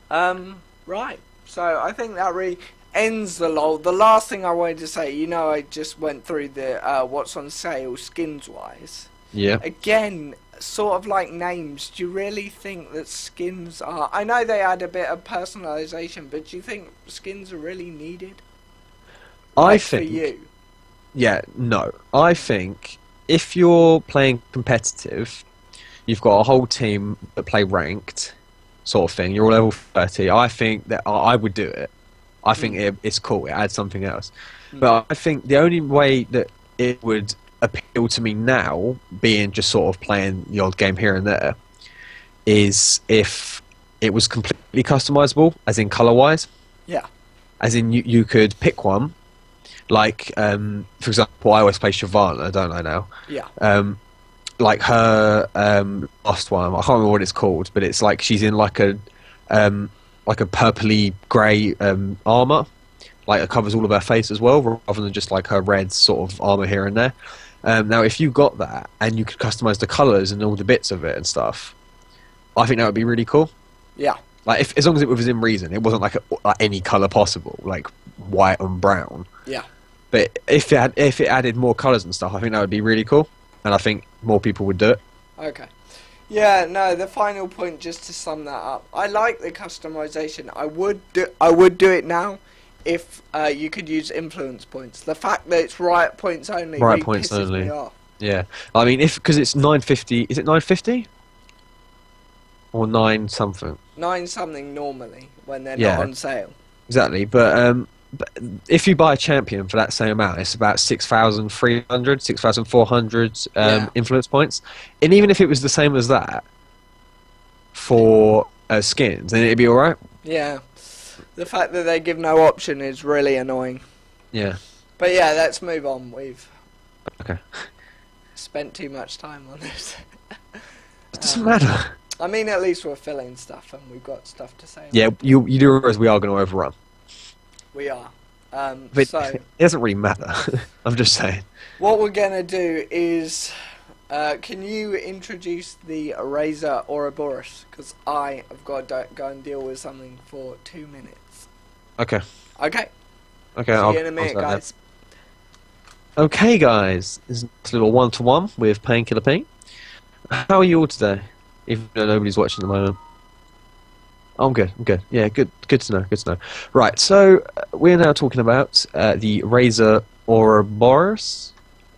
Speaker 2: Right. So I think that really ends the LoL. The last thing I wanted to say, you know, I just went through the what's on sale skins wise.
Speaker 1: Yeah.
Speaker 2: Again, sort of like names. Do you really think that skins are? I know they add a bit of personalization, but do you think skins are really needed?
Speaker 1: I
Speaker 2: Like,
Speaker 1: think.
Speaker 2: for you.
Speaker 1: Yeah. No. I think if you're playing competitive, you've got a whole team that play ranked, sort of thing. You're all level 30. I think that I would do it. I think it's cool. It adds something else. But I think the only way that it would appeal to me now, being just sort of playing the odd game here and there, is if it was completely customizable, as in color-wise.
Speaker 2: Yeah.
Speaker 1: As in you could pick one. Like, for example, I always play Shyvana, don't I now?
Speaker 2: Yeah.
Speaker 1: Like her last one, I can't remember what it's called, but it's like she's in like a purpley grey armor, like it covers all of her face as well, rather than just like her red sort of armor here and there. Now, if you got that and you could customize the colors and all the bits of it and stuff, I think that would be really cool.
Speaker 2: Yeah.
Speaker 1: Like, as long as it was within reason, it wasn't like any color possible, like white and brown.
Speaker 2: Yeah.
Speaker 1: But if it added more colors and stuff, I think that would be really cool, and I think more people would do it.
Speaker 2: Okay. Yeah, no, the final point, just to sum that up, I like the customization. I would do it now if you could use influence points. The fact that it's riot points only
Speaker 1: Riot points
Speaker 2: pisses
Speaker 1: only.
Speaker 2: me off.
Speaker 1: Yeah, I mean, because it's 950, is it 950 or 9 something?
Speaker 2: 9 something normally when they're
Speaker 1: Yeah.
Speaker 2: not on sale.
Speaker 1: Exactly, but if you buy a champion for that same amount, it's about 6,300, 6,400
Speaker 2: Yeah.
Speaker 1: influence points. And even if it was the same as that for skins, then it'd be alright.
Speaker 2: Yeah. The fact that they give no option is really annoying.
Speaker 1: Yeah.
Speaker 2: But yeah, let's move on. We've
Speaker 1: Okay.
Speaker 2: spent too much time on this.
Speaker 1: It doesn't matter.
Speaker 2: I mean, at least we're filling stuff and we've got stuff to say.
Speaker 1: Yeah, you do realize we are going to overrun.
Speaker 2: We are.
Speaker 1: But
Speaker 2: So,
Speaker 1: it doesn't really matter. I'm just saying.
Speaker 2: what we're going to do is... can you introduce the Razer Ouroboros? Because I have got to go and deal with something for 2 minutes.
Speaker 1: Okay.
Speaker 2: Okay.
Speaker 1: Okay.
Speaker 2: See
Speaker 1: I'll
Speaker 2: you in a minute,
Speaker 1: start now.
Speaker 2: guys.
Speaker 1: Okay, guys, this is a little one-to-one with PayneKillerP. How are you all today? Even though nobody's watching at the moment. I'm good. I'm good. Yeah, good. Good to know. Good to know. Right. So we're now talking about the Razer Ouroboros.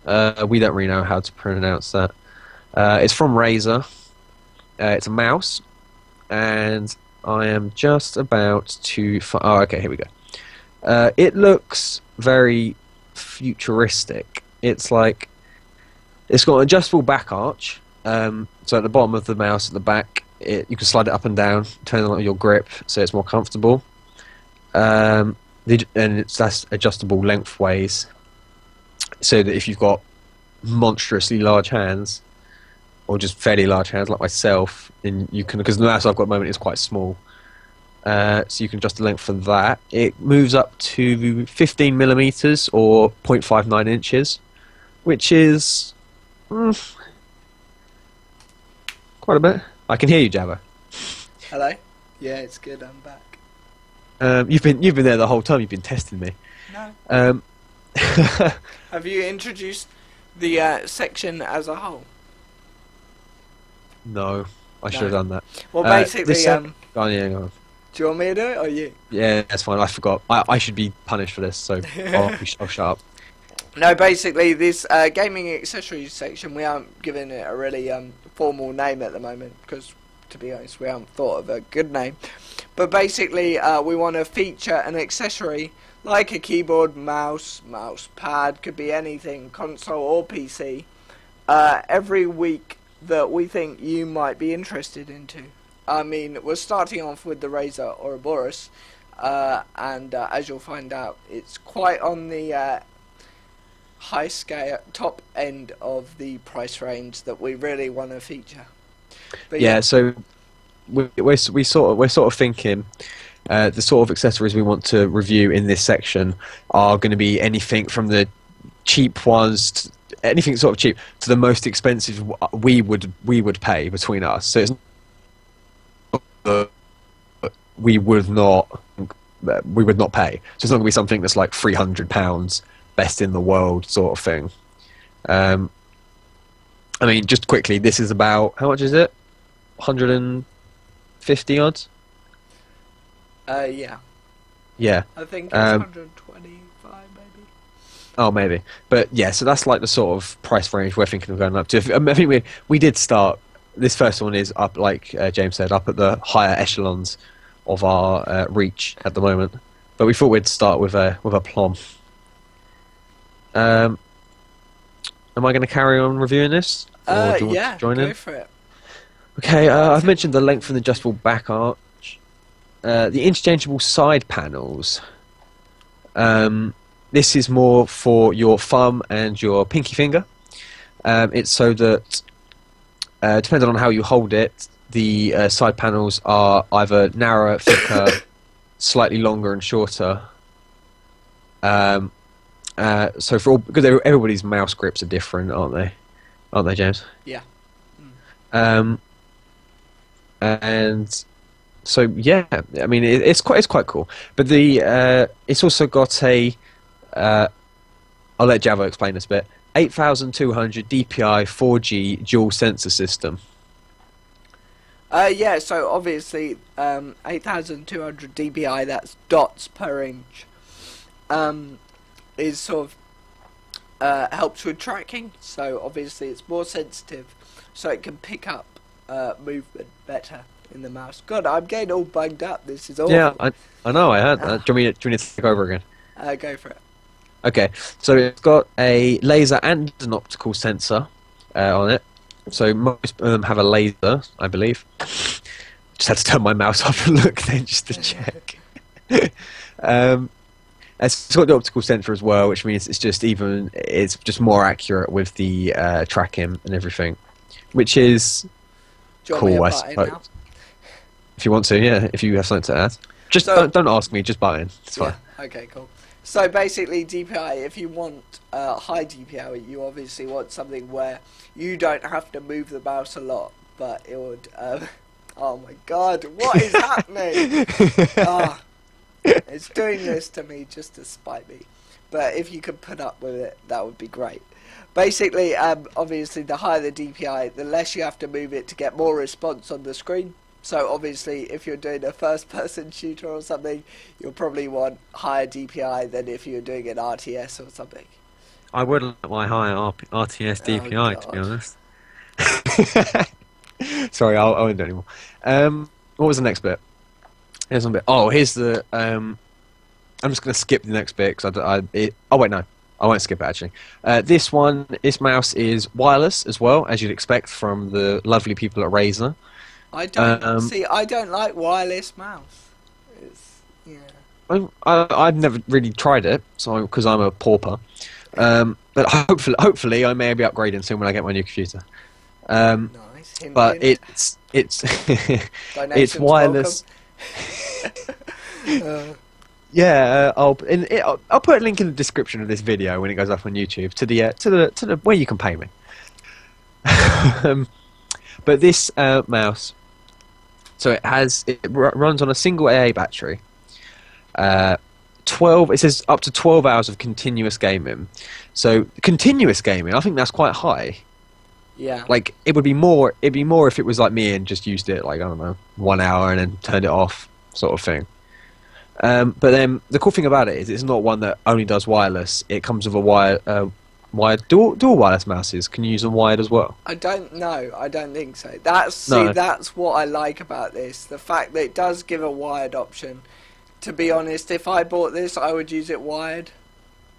Speaker 1: We don't really know how to pronounce that. It's from Razer. It's a mouse, and I am just about to. Oh, okay. Here we go. It looks very futuristic. It's like it's got an adjustable back arch. So at the bottom of the mouse, at the back, you can slide it up and down, turn on your grip, so it's more comfortable. And that's adjustable lengthways, so that if you've got monstrously large hands, or just fairly large hands like myself, then you can, because the mouse I've got at the moment is quite small, so you can adjust the length for that. It moves up to 15 millimeters or 0.59 inches, which is quite a bit. I can hear you, Javo.
Speaker 2: Hello? Yeah, it's good, I'm back.
Speaker 1: You've been there the whole time. You've been testing me.
Speaker 2: No. Have you introduced the section as a whole?
Speaker 1: No, I should have done that.
Speaker 2: Well, basically,
Speaker 1: go on, yeah, go on.
Speaker 2: do you want me to do it or you?
Speaker 1: Yeah, that's fine. I forgot. I should be punished for this, so I'll shut up.
Speaker 2: No, basically, this gaming accessories section, we haven't given it a really formal name at the moment, because, to be honest, we haven't thought of a good name. But basically, we want to feature an accessory like a keyboard, mouse pad, could be anything, console or PC, every week that we think you might be interested into. I mean, we're starting off with the Razer Ouroboros, and as you'll find out, it's quite on the high scale, top end of the price range that we really want to feature. But
Speaker 1: yeah, so we're sort of thinking the sort of accessories we want to review in this section are going to be anything from the cheap ones to anything sort of cheap to the most expensive we would pay between us. So it's we would not pay. So it's not going to be something that's like £300 best in the world sort of thing. I mean, just quickly, this is about, how much is it? 150 odds?
Speaker 2: Yeah.
Speaker 1: Yeah.
Speaker 2: I think it's 125 maybe.
Speaker 1: Oh, maybe. But yeah, so that's like the sort of price range we're thinking of going up to. I think we did start, this first one is up, like James said, up at the higher echelons of our reach at the moment. But we thought we'd start with a plum. Am I going to carry on reviewing this? Or do you want to join in?
Speaker 2: Go for it.
Speaker 1: Okay, I've mentioned the length and adjustable back arch. The interchangeable side panels. This is more for your thumb and your pinky finger. It's so that, depending on how you hold it, the side panels are either narrower, thicker, slightly longer and shorter. So for all, because everybody's mouse grips are different, aren't they? Aren't they, James?
Speaker 2: Yeah.
Speaker 1: And so yeah, I mean it's quite cool. But it's also got a I'll let Javo explain this bit. 8200 DPI 4G dual sensor system.
Speaker 2: Yeah, so obviously 8200 dpi, that's dots per inch, is sort of helps with tracking, so obviously it's more sensitive, so it can pick up movement better in the mouse. God, I'm getting all bugged up, this is awful.
Speaker 1: Yeah, I know, I heard that. Do you want me to take over again?
Speaker 2: Go for it.
Speaker 1: Okay, so it's got a laser and an optical sensor on it. So most of them have a laser, I believe. Just had to turn my mouse off and look then just to check. It's got the optical sensor as well, which means it's just more accurate with the tracking and everything, which is cool, I suppose. Now? If you want to, yeah. If you have something to add, just don't ask me. Just buy in. It's fine.
Speaker 2: Yeah, okay, cool. So basically, DPI. If you want high DPI, you obviously want something where you don't have to move the mouse a lot, but it would. Oh my God! What is happening? It's doing this to me just to spite me. but if you could put up with it, that would be great. Basically, obviously, the higher the DPI, the less you have to move it to get more response on the screen. So obviously, if you're doing a first-person shooter or something, you'll probably want higher DPI than if you're doing an RTS or something.
Speaker 1: I would like my higher RTS DPI, to be honest. Sorry, I won't do anymore. What was the next bit? Here's one bit. Oh, here's the. I'm just going to skip the next bit because oh wait, no, I won't skip it actually. This mouse is wireless as well, as you'd expect from the lovely people at Razer.
Speaker 2: I don't like wireless mouse.
Speaker 1: I've never really tried it, so because I'm a pauper. But hopefully I may be upgrading soon when I get my new computer.
Speaker 2: Nice. Hint,
Speaker 1: But
Speaker 2: hint.
Speaker 1: it's
Speaker 2: Donations
Speaker 1: wireless. Yeah, I'll put a link in the description of this video when it goes up on YouTube to the where you can pay me. But this mouse, so it runs on a single AA battery. 12. It says up to 12 hours of continuous gaming. So continuous gaming, I think that's quite high.
Speaker 2: Yeah.
Speaker 1: Like it would be more. It'd be more if it was like me and just used it like, I don't know, 1 hour and then turned it off, sort of thing. But then the cool thing about it is it's not one that only does wireless. It comes with a dual wireless mouses. Can you use them wired as well?
Speaker 2: I don't know. I don't think so. That's what I like about this. The fact that it does give a wired option. To be honest, if I bought this, I would use it wired.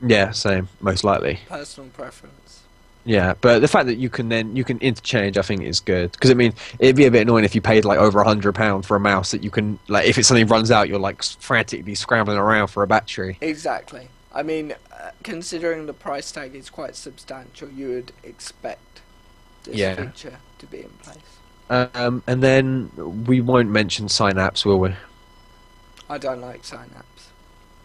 Speaker 1: Yeah, same. Most likely.
Speaker 2: Personal preference.
Speaker 1: Yeah, but the fact that you can interchange, I think, is good. Because I mean, it'd be a bit annoying if you paid like over £100 for a mouse that you can, like, if it suddenly runs out, you're like frantically scrambling around for a battery.
Speaker 2: Exactly. I mean, considering the price tag is quite substantial, you would expect this feature to be in place.
Speaker 1: And then we won't mention Synapse, will we?
Speaker 2: I don't like Synapse.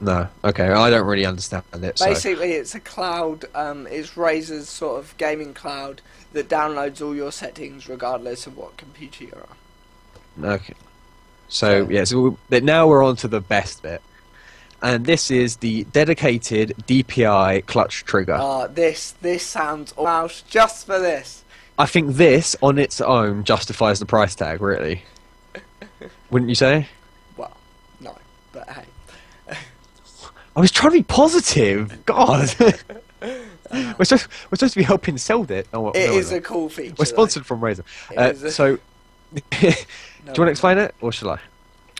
Speaker 1: No. Okay, I don't really understand it.
Speaker 2: Basically, it's a cloud. It's Razer's sort of gaming cloud that downloads all your settings regardless of what computer you're on.
Speaker 1: Okay. So now we're on to the best bit. And this is the dedicated DPI clutch trigger.
Speaker 2: This sounds mouse just for this.
Speaker 1: I think this on its own justifies the price tag, really. Wouldn't you say?
Speaker 2: Well, no, but hey.
Speaker 1: I was trying to be positive. God. We're supposed to be helping sell it. Oh,
Speaker 2: it is a cool feature.
Speaker 1: We're sponsored from Razer. So, do you want to explain it, or shall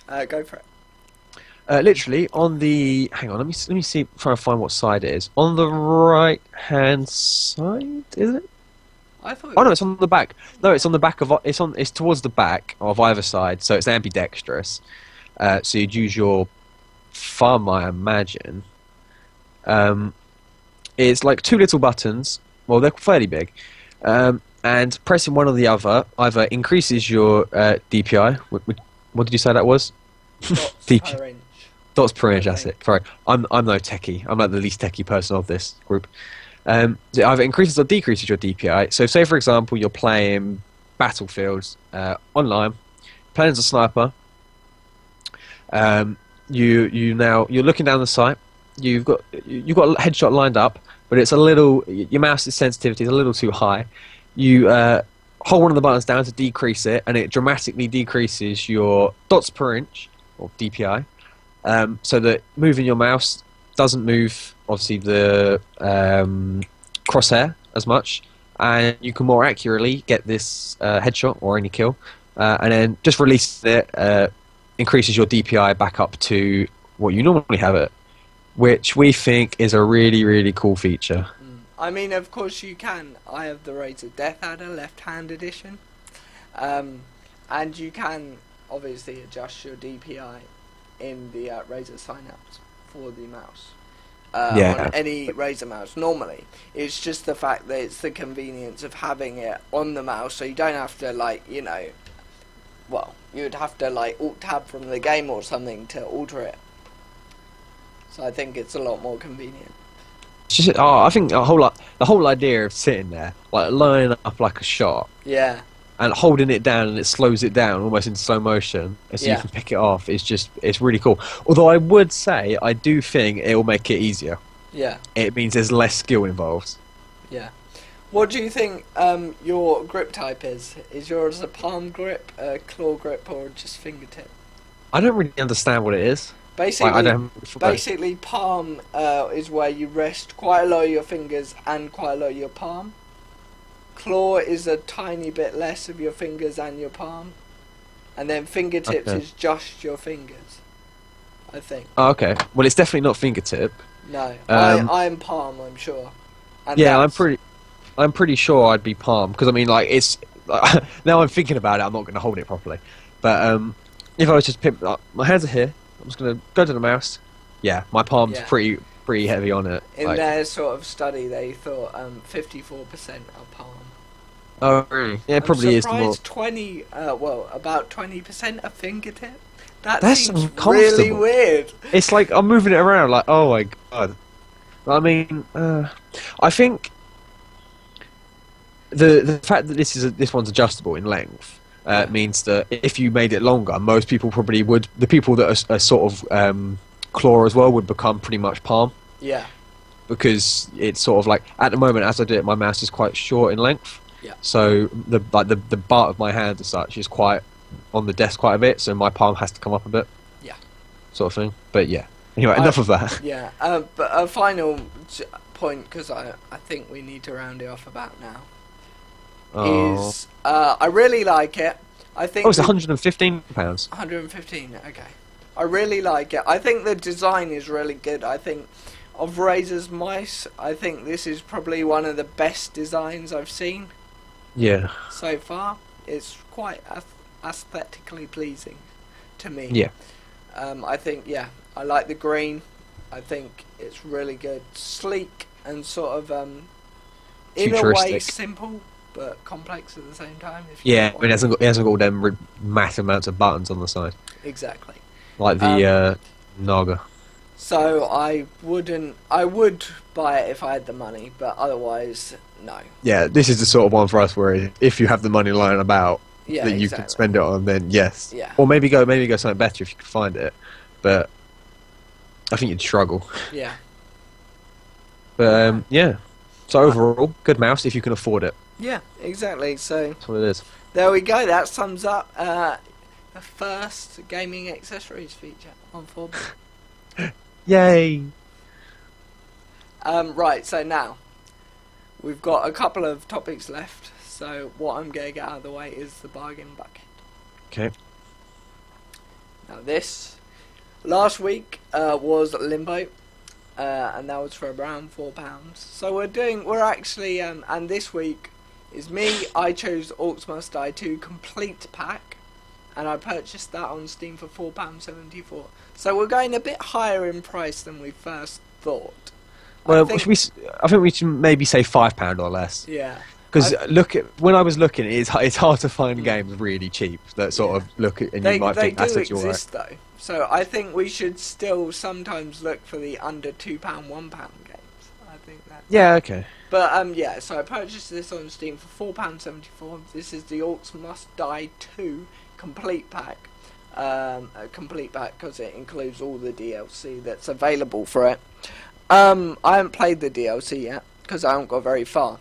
Speaker 2: I? Go for it.
Speaker 1: Literally on the. Hang on, let me see. Try and find what side it is. On the right hand side, is it?
Speaker 2: I thought.
Speaker 1: Oh no, it's on the back. No, it's on the back of. It's towards the back of either side, so it's ambidextrous. So you'd use your thumb, I imagine. It's like two little buttons. Well, they're fairly big. And pressing one or the other either increases your DPI. What did you say that was?
Speaker 2: Dots per inch.
Speaker 1: Dots per inch, that's it. Sorry, I'm no techie. I'm like the least techie person of this group. It either increases or decreases your DPI. So, say for example, you're playing Battlefield online, playing as a sniper. You're looking down the sight. You've got a headshot lined up, but it's a little. Your mouse's sensitivity is a little too high. You hold one of the buttons down to decrease it, and it dramatically decreases your dots per inch or DPI, so that moving your mouse doesn't move obviously the crosshair as much, and you can more accurately get this headshot or any kill, and then just release it. Increases your DPI back up to what you normally have it, which we think is a really, really cool feature.
Speaker 2: I mean, of course you can. I have the Razer Death Adder left-hand edition, and you can obviously adjust your DPI in the Razer Synapse for the mouse. On any Razer mouse normally. It's just the fact that it's the convenience of having it on the mouse, so you don't have to, like, you know, well, you would have to like alt-tab from the game or something to alter it. So I think it's a lot more convenient.
Speaker 1: Just, I think the whole idea of sitting there, like lining up like a shot, and holding it down, and it slows it down almost in slow motion, so you can pick it off. It's really cool. Although I would say I do think it will make it easier.
Speaker 2: Yeah.
Speaker 1: it means there's less skill involved.
Speaker 2: Yeah. What do you think your grip type is? Is yours a palm grip, a claw grip, or just fingertip?
Speaker 1: I don't really understand what it is.
Speaker 2: Basically,
Speaker 1: I don't.
Speaker 2: basically palm is where you rest quite a lot of your fingers and quite a lot of your palm. Claw is a tiny bit less of your fingers and your palm. And then fingertips is just your fingers, I think.
Speaker 1: Oh, okay. Well, it's definitely not fingertip.
Speaker 2: No, I'm palm, I'm sure. And
Speaker 1: Yeah, I'm pretty sure I'd be palm, because I mean, like, it's now I'm thinking about it, I'm not going to hold it properly. But if I was just my hands are here, I'm just going to go to the mouse. Yeah, my palm's pretty heavy on it.
Speaker 2: In their sort of study, they thought 54% are palm.
Speaker 1: Oh, really? Yeah, it probably is more.
Speaker 2: 20, about 20% are fingertip.
Speaker 1: That's
Speaker 2: seems
Speaker 1: uncomfortable.
Speaker 2: really weird.
Speaker 1: It's like I'm moving it around, like, oh my god. I mean, I think the fact that this one's adjustable in length means that if you made it longer, most people probably would. The people that are sort of claw as well would become pretty much palm.
Speaker 2: Yeah.
Speaker 1: Because it's sort of like at the moment, as I do it, my mouse is quite short in length.
Speaker 2: Yeah.
Speaker 1: So the butt of my hand as such is quite on the desk quite a bit, so my palm has to come up a bit.
Speaker 2: Yeah.
Speaker 1: Sort of thing. But yeah. Anyway, enough of that.
Speaker 2: Yeah. But a final point, because I think we need to round it off about now. Is I really like it. I think.
Speaker 1: Oh, it's £115.
Speaker 2: 115. Okay. I really like it. I think the design is really good. I think of Razer's mice, I think this is probably one of the best designs I've seen.
Speaker 1: Yeah.
Speaker 2: So far, it's quite aesthetically pleasing to me.
Speaker 1: Yeah.
Speaker 2: I think I like the green. I think it's really good, sleek and sort of in a way simple but complex at the same time.
Speaker 1: Yeah, I mean, it hasn't got all them massive amounts of buttons on the side.
Speaker 2: Exactly.
Speaker 1: Like the Naga.
Speaker 2: So I would buy it if I had the money, but otherwise, no.
Speaker 1: Yeah, this is the sort of one for us where if you have the money lying about that you can spend it on, then yes.
Speaker 2: Yeah.
Speaker 1: Or maybe go something better if you can find it, but I think you'd struggle.
Speaker 2: Yeah.
Speaker 1: But yeah. So overall, good mouse if you can afford it.
Speaker 2: Yeah, exactly. So
Speaker 1: that's what it is.
Speaker 2: There we go. That sums up the first gaming accessories feature on 4bit.
Speaker 1: Yay!
Speaker 2: Right, so now we've got a couple of topics left. So what I'm going to get out of the way is the bargain bucket.
Speaker 1: Okay.
Speaker 2: Now this last week was Limbo, and that was for around £4. So we're actually, and this week is me. I chose Orcs Must Die 2 complete pack, and I purchased that on Steam for £4.74. So we're going a bit higher in price than we first thought.
Speaker 1: Well, I think we should maybe say £5 or less.
Speaker 2: Yeah.
Speaker 1: Because when I was looking, it's hard to find games really cheap that sort of look at and you might think that's actually alright.
Speaker 2: They do exist though, so I think we should still sometimes look for the under £2, £1 games. I think that.
Speaker 1: Yeah. Okay.
Speaker 2: But yeah. So I purchased this on Steam for £4.74. This is the Orcs Must Die 2 complete pack. A complete pack because it includes all the DLC that's available for it. I haven't played the DLC yet because I haven't got very far.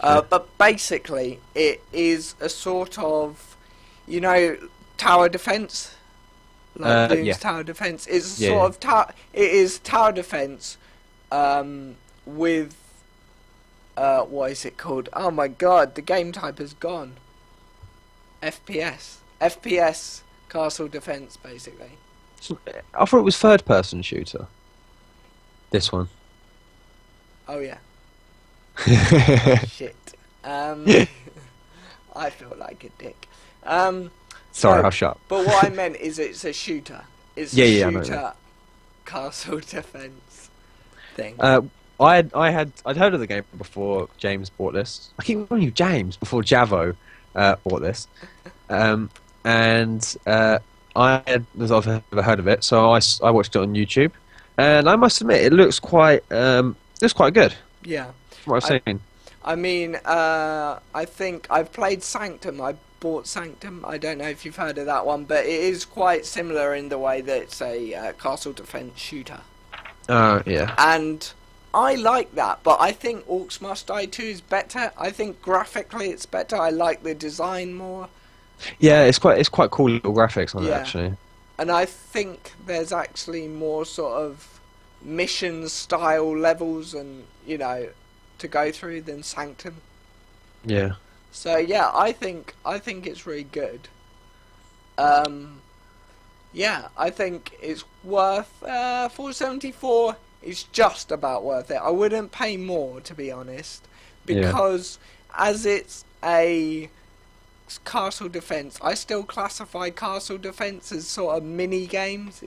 Speaker 2: But basically, it is a sort of, tower defense, like Bloons tower defense. It's a sort of tower. It is tower defense, with what is it called? Oh my god, the game type has gone. FPS castle defense, basically.
Speaker 1: I thought it was third-person shooter. This one.
Speaker 2: Oh yeah. Shit. I feel like a dick.
Speaker 1: Sorry, I'll shut up.
Speaker 2: But what I meant is it's a shooter. It's a shooter castle defense thing.
Speaker 1: I'd heard of the game before James bought this. I keep calling you James before Javo bought this. And I had never heard of it, so I watched it on YouTube. And I must admit, it looks quite good.
Speaker 2: Yeah.
Speaker 1: From what I've seen.
Speaker 2: I mean, I think I've played Sanctum. I bought Sanctum. I don't know if you've heard of that one, but it is quite similar in the way that it's a castle defense shooter.
Speaker 1: Yeah.
Speaker 2: And I like that, but I think Orcs Must Die 2 is better. I think graphically it's better. I like the design more.
Speaker 1: Yeah, it's quite cool little graphics on it,
Speaker 2: Yeah.
Speaker 1: actually.
Speaker 2: And I think there's actually more sort of mission style levels and, you know, to go through than Sanctum.
Speaker 1: Yeah.
Speaker 2: So yeah, I think it's really good. Yeah, I think it's worth 474 is just about worth it. I wouldn't pay more, to be honest, because as it's a castle defense, I still classify castle defense as sort of mini games.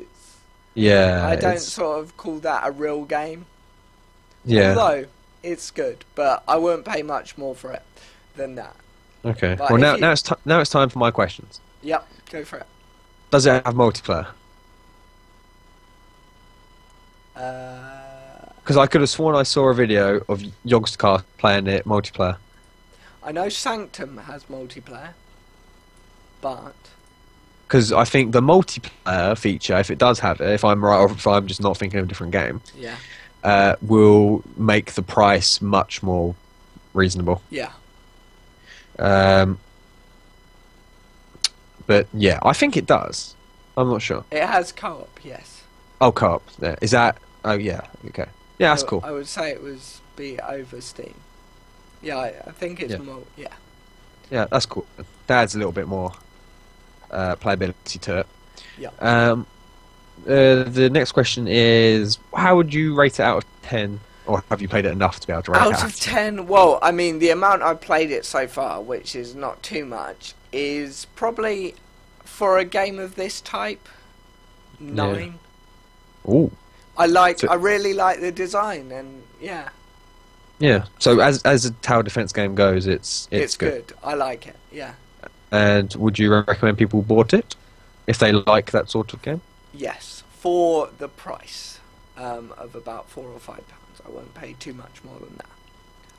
Speaker 2: I don't sort of call that a real game.
Speaker 1: Yeah.
Speaker 2: Although it's good, but I wouldn't pay much more for it than that.
Speaker 1: Okay.
Speaker 2: But
Speaker 1: Well, now it's time for my questions.
Speaker 2: Yep, go for it.
Speaker 1: Does it have multiplayer? Because I could have sworn I saw a video of Yogscast playing it multiplayer.
Speaker 2: I know Sanctum has multiplayer, but
Speaker 1: Because I think the multiplayer feature, if it does have it, if I'm right or if I'm just not thinking of a different game,
Speaker 2: yeah,
Speaker 1: will make the price much more reasonable.
Speaker 2: yeah.
Speaker 1: But yeah, I think it does. I'm not sure.
Speaker 2: It has co-op, yes.
Speaker 1: Oh, co-op. There. Is that? Oh, yeah. Okay. Yeah, that's cool.
Speaker 2: I would say it was be over Steam. Yeah, I think it's
Speaker 1: Yeah.
Speaker 2: more. Yeah.
Speaker 1: Yeah, that's cool. That adds a little bit more playability to it.
Speaker 2: Yeah.
Speaker 1: The next question is, how would you rate it out of 10? Or have you played it enough to be able to rate it
Speaker 2: Out of 10, well, I mean, the amount I've played it so far, which is not too much, is probably, for a game of this type, 9.
Speaker 1: Ooh.
Speaker 2: I really like the design, and yeah.
Speaker 1: Yeah. So as a tower defense game goes, it's good.
Speaker 2: I like it, yeah.
Speaker 1: And would you recommend people bought it if they like that sort of game?
Speaker 2: Yes, for the price of about £4 or £5. I won't pay too much more than that.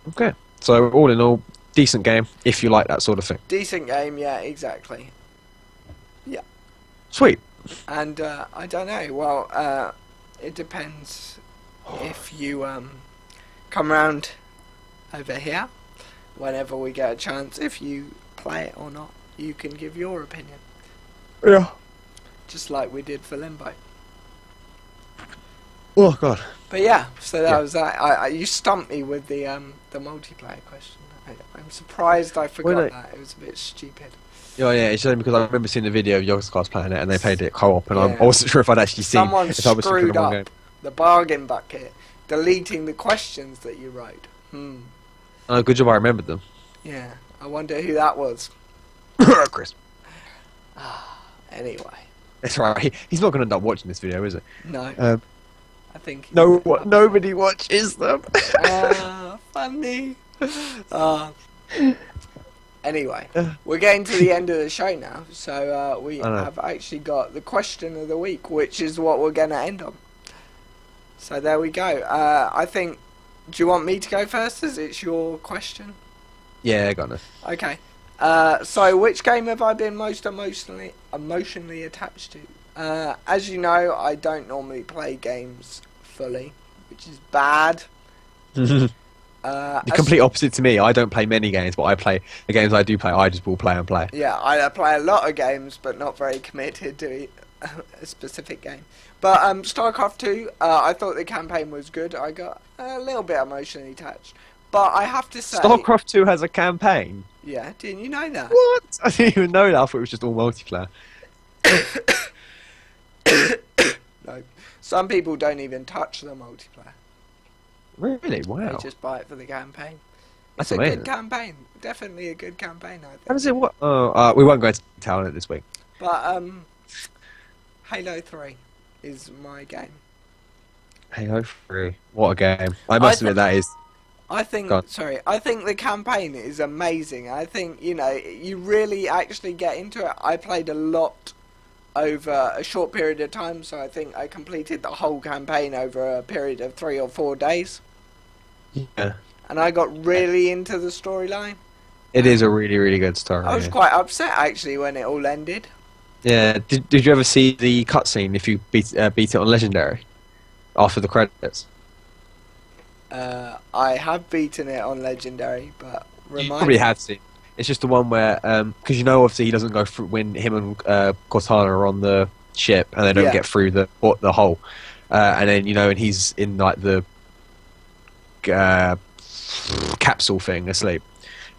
Speaker 1: Okay. So all in all, decent game if you like that sort of thing.
Speaker 2: Decent game, yeah, exactly. Yeah.
Speaker 1: Sweet.
Speaker 2: And I don't know. Well, it depends if you come round over here whenever we get a chance. If you play it or not, you can give your opinion.
Speaker 1: Yeah.
Speaker 2: Just like we did for Limbo.
Speaker 1: Oh god.
Speaker 2: But yeah, so that was that. You stumped me with the multiplayer question. I'm surprised I forgot that. It was a bit stupid.
Speaker 1: Oh yeah, it's only because I remember seeing the video of Yogscast playing it and they played it co-op and I wasn't sure if I'd actually seen
Speaker 2: Someone
Speaker 1: if I was thinking
Speaker 2: screwed
Speaker 1: of one
Speaker 2: up
Speaker 1: game.
Speaker 2: the bargain bucket, deleting the questions that you wrote.
Speaker 1: Oh, good job I remembered them.
Speaker 2: Yeah, I wonder who that was.
Speaker 1: Chris.
Speaker 2: Anyway.
Speaker 1: It's right. He's not going to end up watching this video, is he?
Speaker 2: No. I think...
Speaker 1: Nobody watches them.
Speaker 2: Funny. Anyway, we're getting to the end of the show now, so we have actually got the question of the week, which is what we're going to end on. So there we go. I think... Do you want me to go first, as it's your question?
Speaker 1: Yeah, I got it.
Speaker 2: Okay. So which game have I been most emotionally attached to? As you know, I don't normally play games fully, which is bad.
Speaker 1: The complete opposite to me. I don't play many games, but I play the games I do play. I just will play and play.
Speaker 2: Yeah, I play a lot of games, but not very committed to a specific game. But StarCraft 2, I thought the campaign was good. I got a little bit emotionally attached. But I have to say...
Speaker 1: StarCraft 2 has a campaign?
Speaker 2: Yeah, didn't you know that?
Speaker 1: What? I didn't even know that. I thought it was just all multiplayer.
Speaker 2: No. Some people don't even touch the multiplayer.
Speaker 1: Really? Wow.
Speaker 2: They just buy it for the campaign.
Speaker 1: That's
Speaker 2: It's
Speaker 1: amazing.
Speaker 2: a good campaign. Definitely a good campaign, I think.
Speaker 1: How does it work? Oh, we won't go into detail on it this week.
Speaker 2: But, Halo 3 is my game.
Speaker 1: Halo 3. What a game. I must admit that is...
Speaker 2: I think,
Speaker 1: God.
Speaker 2: I think the campaign is amazing. I think, you know, you really actually get into it. I played a lot over a short period of time, so I think I completed the whole campaign over a period of 3 or 4 days.
Speaker 1: Yeah.
Speaker 2: And I got really into the storyline.
Speaker 1: It is a really, really good story.
Speaker 2: I was quite upset, actually, when it all ended.
Speaker 1: Yeah. Did you ever see the cutscene if you beat it on Legendary? after the credits.
Speaker 2: I have beaten it on Legendary, but
Speaker 1: You probably have seen. It's just the one where, because you know, obviously he doesn't go through when him and Cortana are on the ship and they don't get through the hole, and then and he's in like the capsule thing asleep,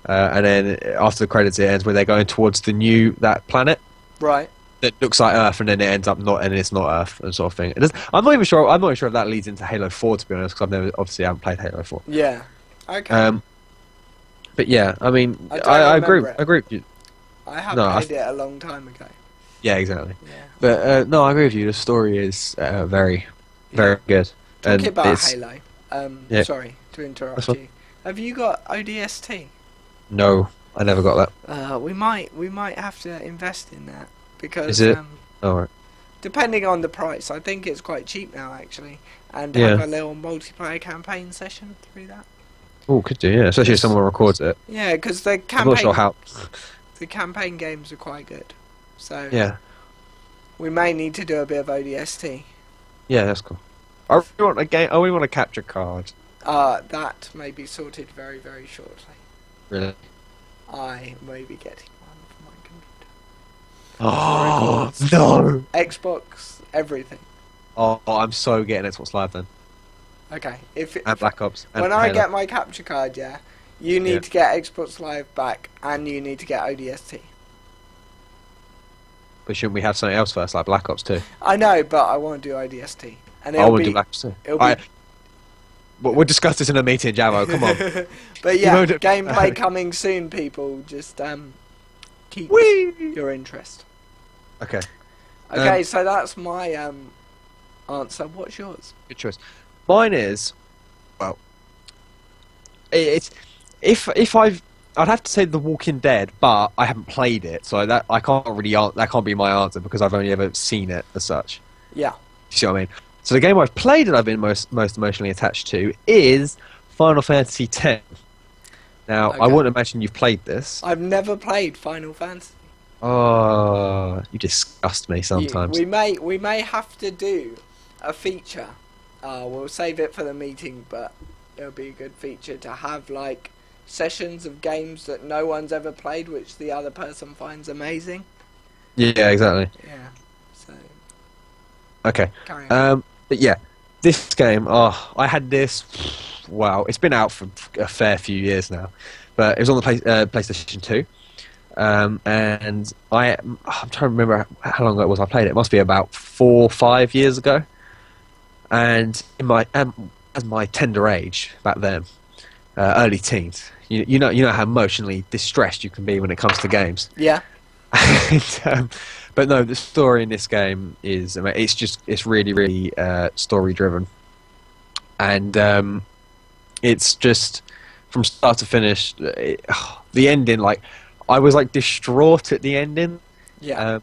Speaker 1: and then after the credits it ends where they're going towards that planet.
Speaker 2: Right.
Speaker 1: That looks like Earth, and then it ends up not, and it's not Earth, and sort of thing. I'm not even sure. I'm not even sure if that leads into Halo 4, to be honest, because I haven't played Halo 4.
Speaker 2: Yeah. Okay.
Speaker 1: But yeah, I mean,
Speaker 2: I agree
Speaker 1: with you.
Speaker 2: I have played it a long time ago.
Speaker 1: Yeah, exactly.
Speaker 2: Yeah.
Speaker 1: But no, I agree with you. The story is very, very good.
Speaker 2: Talking about Halo.
Speaker 1: Yeah.
Speaker 2: Sorry to interrupt you. Have you got ODST?
Speaker 1: No, I never got that.
Speaker 2: We might have to invest in that because
Speaker 1: is it? Right.
Speaker 2: Depending on the price, I think it's quite cheap now actually, and have a little multiplayer campaign session through that.
Speaker 1: Oh, could do, yeah. Especially if someone records it.
Speaker 2: Yeah, because the campaign.
Speaker 1: I'm not sure how.
Speaker 2: The campaign games are quite good, so
Speaker 1: yeah,
Speaker 2: we may need to do a bit of ODST.
Speaker 1: Yeah, that's cool. I really want a game. I really want a capture card.
Speaker 2: That may be sorted very, very shortly.
Speaker 1: Really?
Speaker 2: I may be getting one for my computer.
Speaker 1: Oh no!
Speaker 2: Xbox, everything.
Speaker 1: Oh, I'm so getting Xbox Live then.
Speaker 2: Okay,
Speaker 1: and Black Ops. And
Speaker 2: when I get my capture card, you need to get Xbox Live back, and you need to get ODST.
Speaker 1: But shouldn't we have something else first, like Black Ops 2?
Speaker 2: I know, but I want to do ODST. And
Speaker 1: I want to do Black Ops 2. We'll discuss this in a meeting, Javo. Come on.
Speaker 2: But yeah, gameplay coming soon, people. Just keep your interest.
Speaker 1: Okay.
Speaker 2: Okay, so that's my answer. What's yours?
Speaker 1: Good choice. Mine is, well, it's I'd have to say The Walking Dead, but I haven't played it, so that can't be my answer because I've only ever seen it as such.
Speaker 2: Yeah.
Speaker 1: You see what I mean? So the game I've played and I've been most emotionally attached to is Final Fantasy X. Now, I wouldn't imagine you've played this.
Speaker 2: I've never played Final Fantasy.
Speaker 1: Oh, you disgust me sometimes.
Speaker 2: We may have to do a feature. We'll save it for the meeting, but it'll be a good feature to have like sessions of games that no one's ever played, which the other person finds amazing.
Speaker 1: Yeah, exactly.
Speaker 2: Yeah. So.
Speaker 1: Okay.
Speaker 2: Carry on.
Speaker 1: But yeah, this game. Oh, I had this. Wow, it's been out for a fair few years now, but it was on the PlayStation 2. And I'm trying to remember how long ago it was I played it. It must be about 4 or 5 years ago. And in as my tender age back then, early teens, you know how emotionally distressed you can be when it comes to games.
Speaker 2: Yeah.
Speaker 1: And, but no, the story in this game is it's really, really story driven, and it's just from start to finish. The ending, like I was like distraught at the ending.
Speaker 2: Yeah.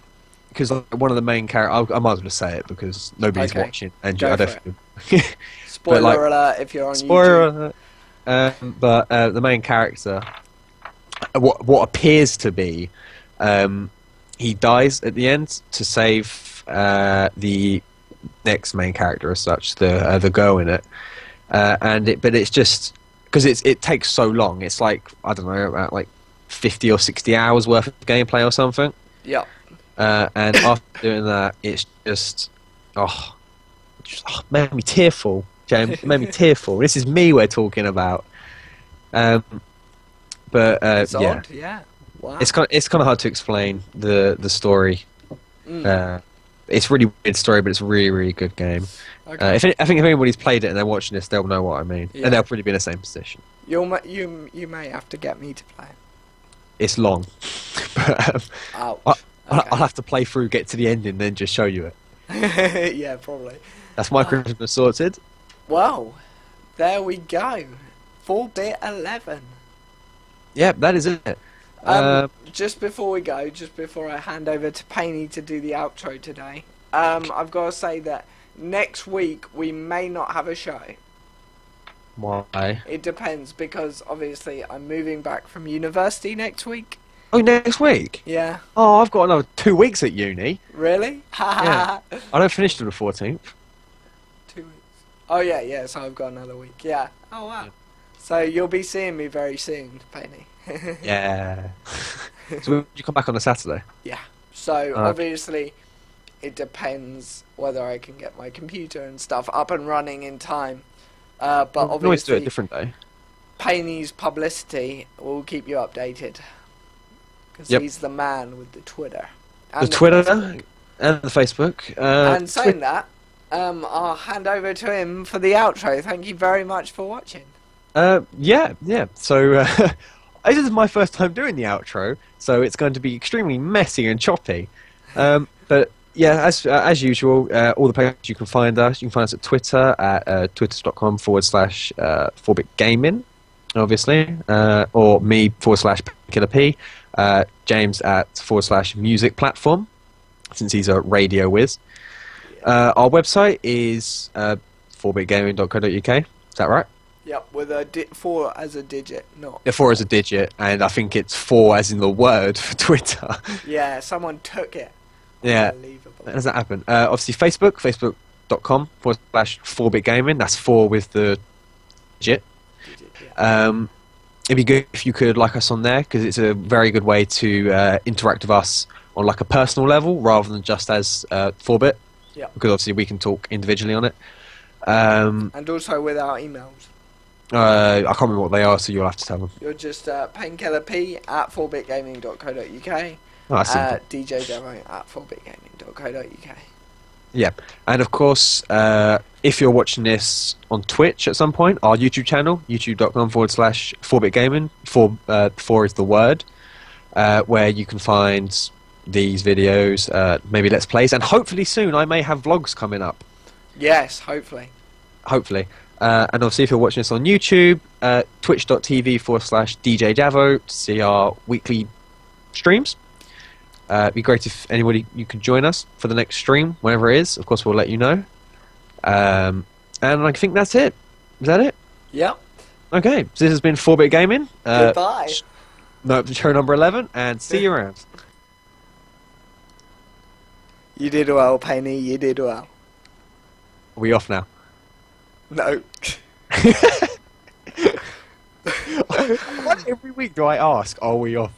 Speaker 1: Because one of the main characters, I might as well just say it because nobody's watching, and I don't.
Speaker 2: Spoiler alert if you're on
Speaker 1: spoiler
Speaker 2: YouTube.
Speaker 1: Alert. But the main character, what appears to be, he dies at the end to save the next main character as such, the girl in it, but it's just because it takes so long. It's like I don't know, about like 50 or 60 hours worth of gameplay or something.
Speaker 2: Yeah.
Speaker 1: And after doing that, it's just made me tearful, James. It made me tearful. This is me we're talking about. But
Speaker 2: It's
Speaker 1: yeah,
Speaker 2: odd, yeah. Wow.
Speaker 1: it's kind of hard to explain the story. It's a really weird story, but it's a really, really good game.
Speaker 2: Okay.
Speaker 1: I think if anybody's played it and they're watching this, they'll know what I mean,
Speaker 2: Yeah.
Speaker 1: and they'll probably be in the same position.
Speaker 2: You may have to get me to play it.
Speaker 1: It's long, but
Speaker 2: Ouch.
Speaker 1: I'll have to play through, get to the end, and then just show you it.
Speaker 2: Yeah, probably.
Speaker 1: That's my Christmas sorted.
Speaker 2: Well, there we go. 4-bit 11.
Speaker 1: Yep, that is it.
Speaker 2: Just before we go, just before I hand over to Painey to do the outro today, I've got to say that next week we may not have a show.
Speaker 1: Why?
Speaker 2: It depends, because obviously I'm moving back from university next week.
Speaker 1: Oh, next week?
Speaker 2: Yeah.
Speaker 1: Oh, I've got another 2 weeks at uni.
Speaker 2: Really?
Speaker 1: Yeah. I don't finish till the 14th.
Speaker 2: 2 weeks. Oh yeah. So I've got another week. Yeah. Oh wow.
Speaker 1: Yeah.
Speaker 2: So you'll be seeing me very soon, Penny.
Speaker 1: Yeah. So will you come back on a Saturday?
Speaker 2: Yeah. So obviously, it depends whether I can get my computer and stuff up and running in time. But
Speaker 1: We can always do it a
Speaker 2: obviously,
Speaker 1: different day.
Speaker 2: Payne's publicity will keep you updated because
Speaker 1: Yep.
Speaker 2: he's the man with the Twitter.
Speaker 1: The
Speaker 2: And
Speaker 1: Twitter
Speaker 2: Facebook.
Speaker 1: and the Facebook.
Speaker 2: And saying that, I'll hand over to him for the outro. Thank you very much for watching.
Speaker 1: Yeah. So this is my first time doing the outro, so it's going to be extremely messy and choppy. But yeah, as usual, all the places you can find us. You can find us at Twitter at twitter.com/4bitgaming, obviously, or me /PayneKillerP, James at /music platform, since he's a radio whiz. Our website is 4bitgaming.co.uk. Is that right?
Speaker 2: Yep, with a 4 as a digit, not.
Speaker 1: Yeah, 4 as a digit, and I think it's 4 as in the word for Twitter.
Speaker 2: Yeah, someone took it.
Speaker 1: Yeah.
Speaker 2: Unbelievable.
Speaker 1: How does that happen? Obviously, facebook.com/4bitgaming. That's 4 with the digit.
Speaker 2: Yeah.
Speaker 1: It'd be good if you could like us on there, because it's a very good way to interact with us on like a personal level rather than just as 4bit.
Speaker 2: Yeah.
Speaker 1: Because obviously we can talk individually on it.
Speaker 2: And also with our emails.
Speaker 1: I can't remember what they are, so you'll have to tell them.
Speaker 2: You're just PayneKillerP at 4bitgaming.co.uk.
Speaker 1: Oh, that's simple.
Speaker 2: djjavo at 4bitgaming.co.uk.
Speaker 1: Yeah, and of course, if you're watching this on Twitch at some point, our YouTube channel, youtube.com/4bitgaming, 4 is the word, where you can find these videos, maybe Let's Plays, and hopefully soon I may have vlogs coming up.
Speaker 2: Yes, hopefully.
Speaker 1: Hopefully. And obviously, if you're watching this on YouTube, twitch.tv/djjavo to see our weekly streams. It'd be great if anybody you could join us for the next stream, whenever it is. Of course, we'll let you know. And I think that's it. Is that it?
Speaker 2: Yep.
Speaker 1: Okay, so this has been 4-Bit Gaming.
Speaker 2: Goodbye.
Speaker 1: Show number 11, and see you around.
Speaker 2: You did well, Penny. You did well.
Speaker 1: Are we off now?
Speaker 2: No.
Speaker 1: Why every week do I ask, are we off?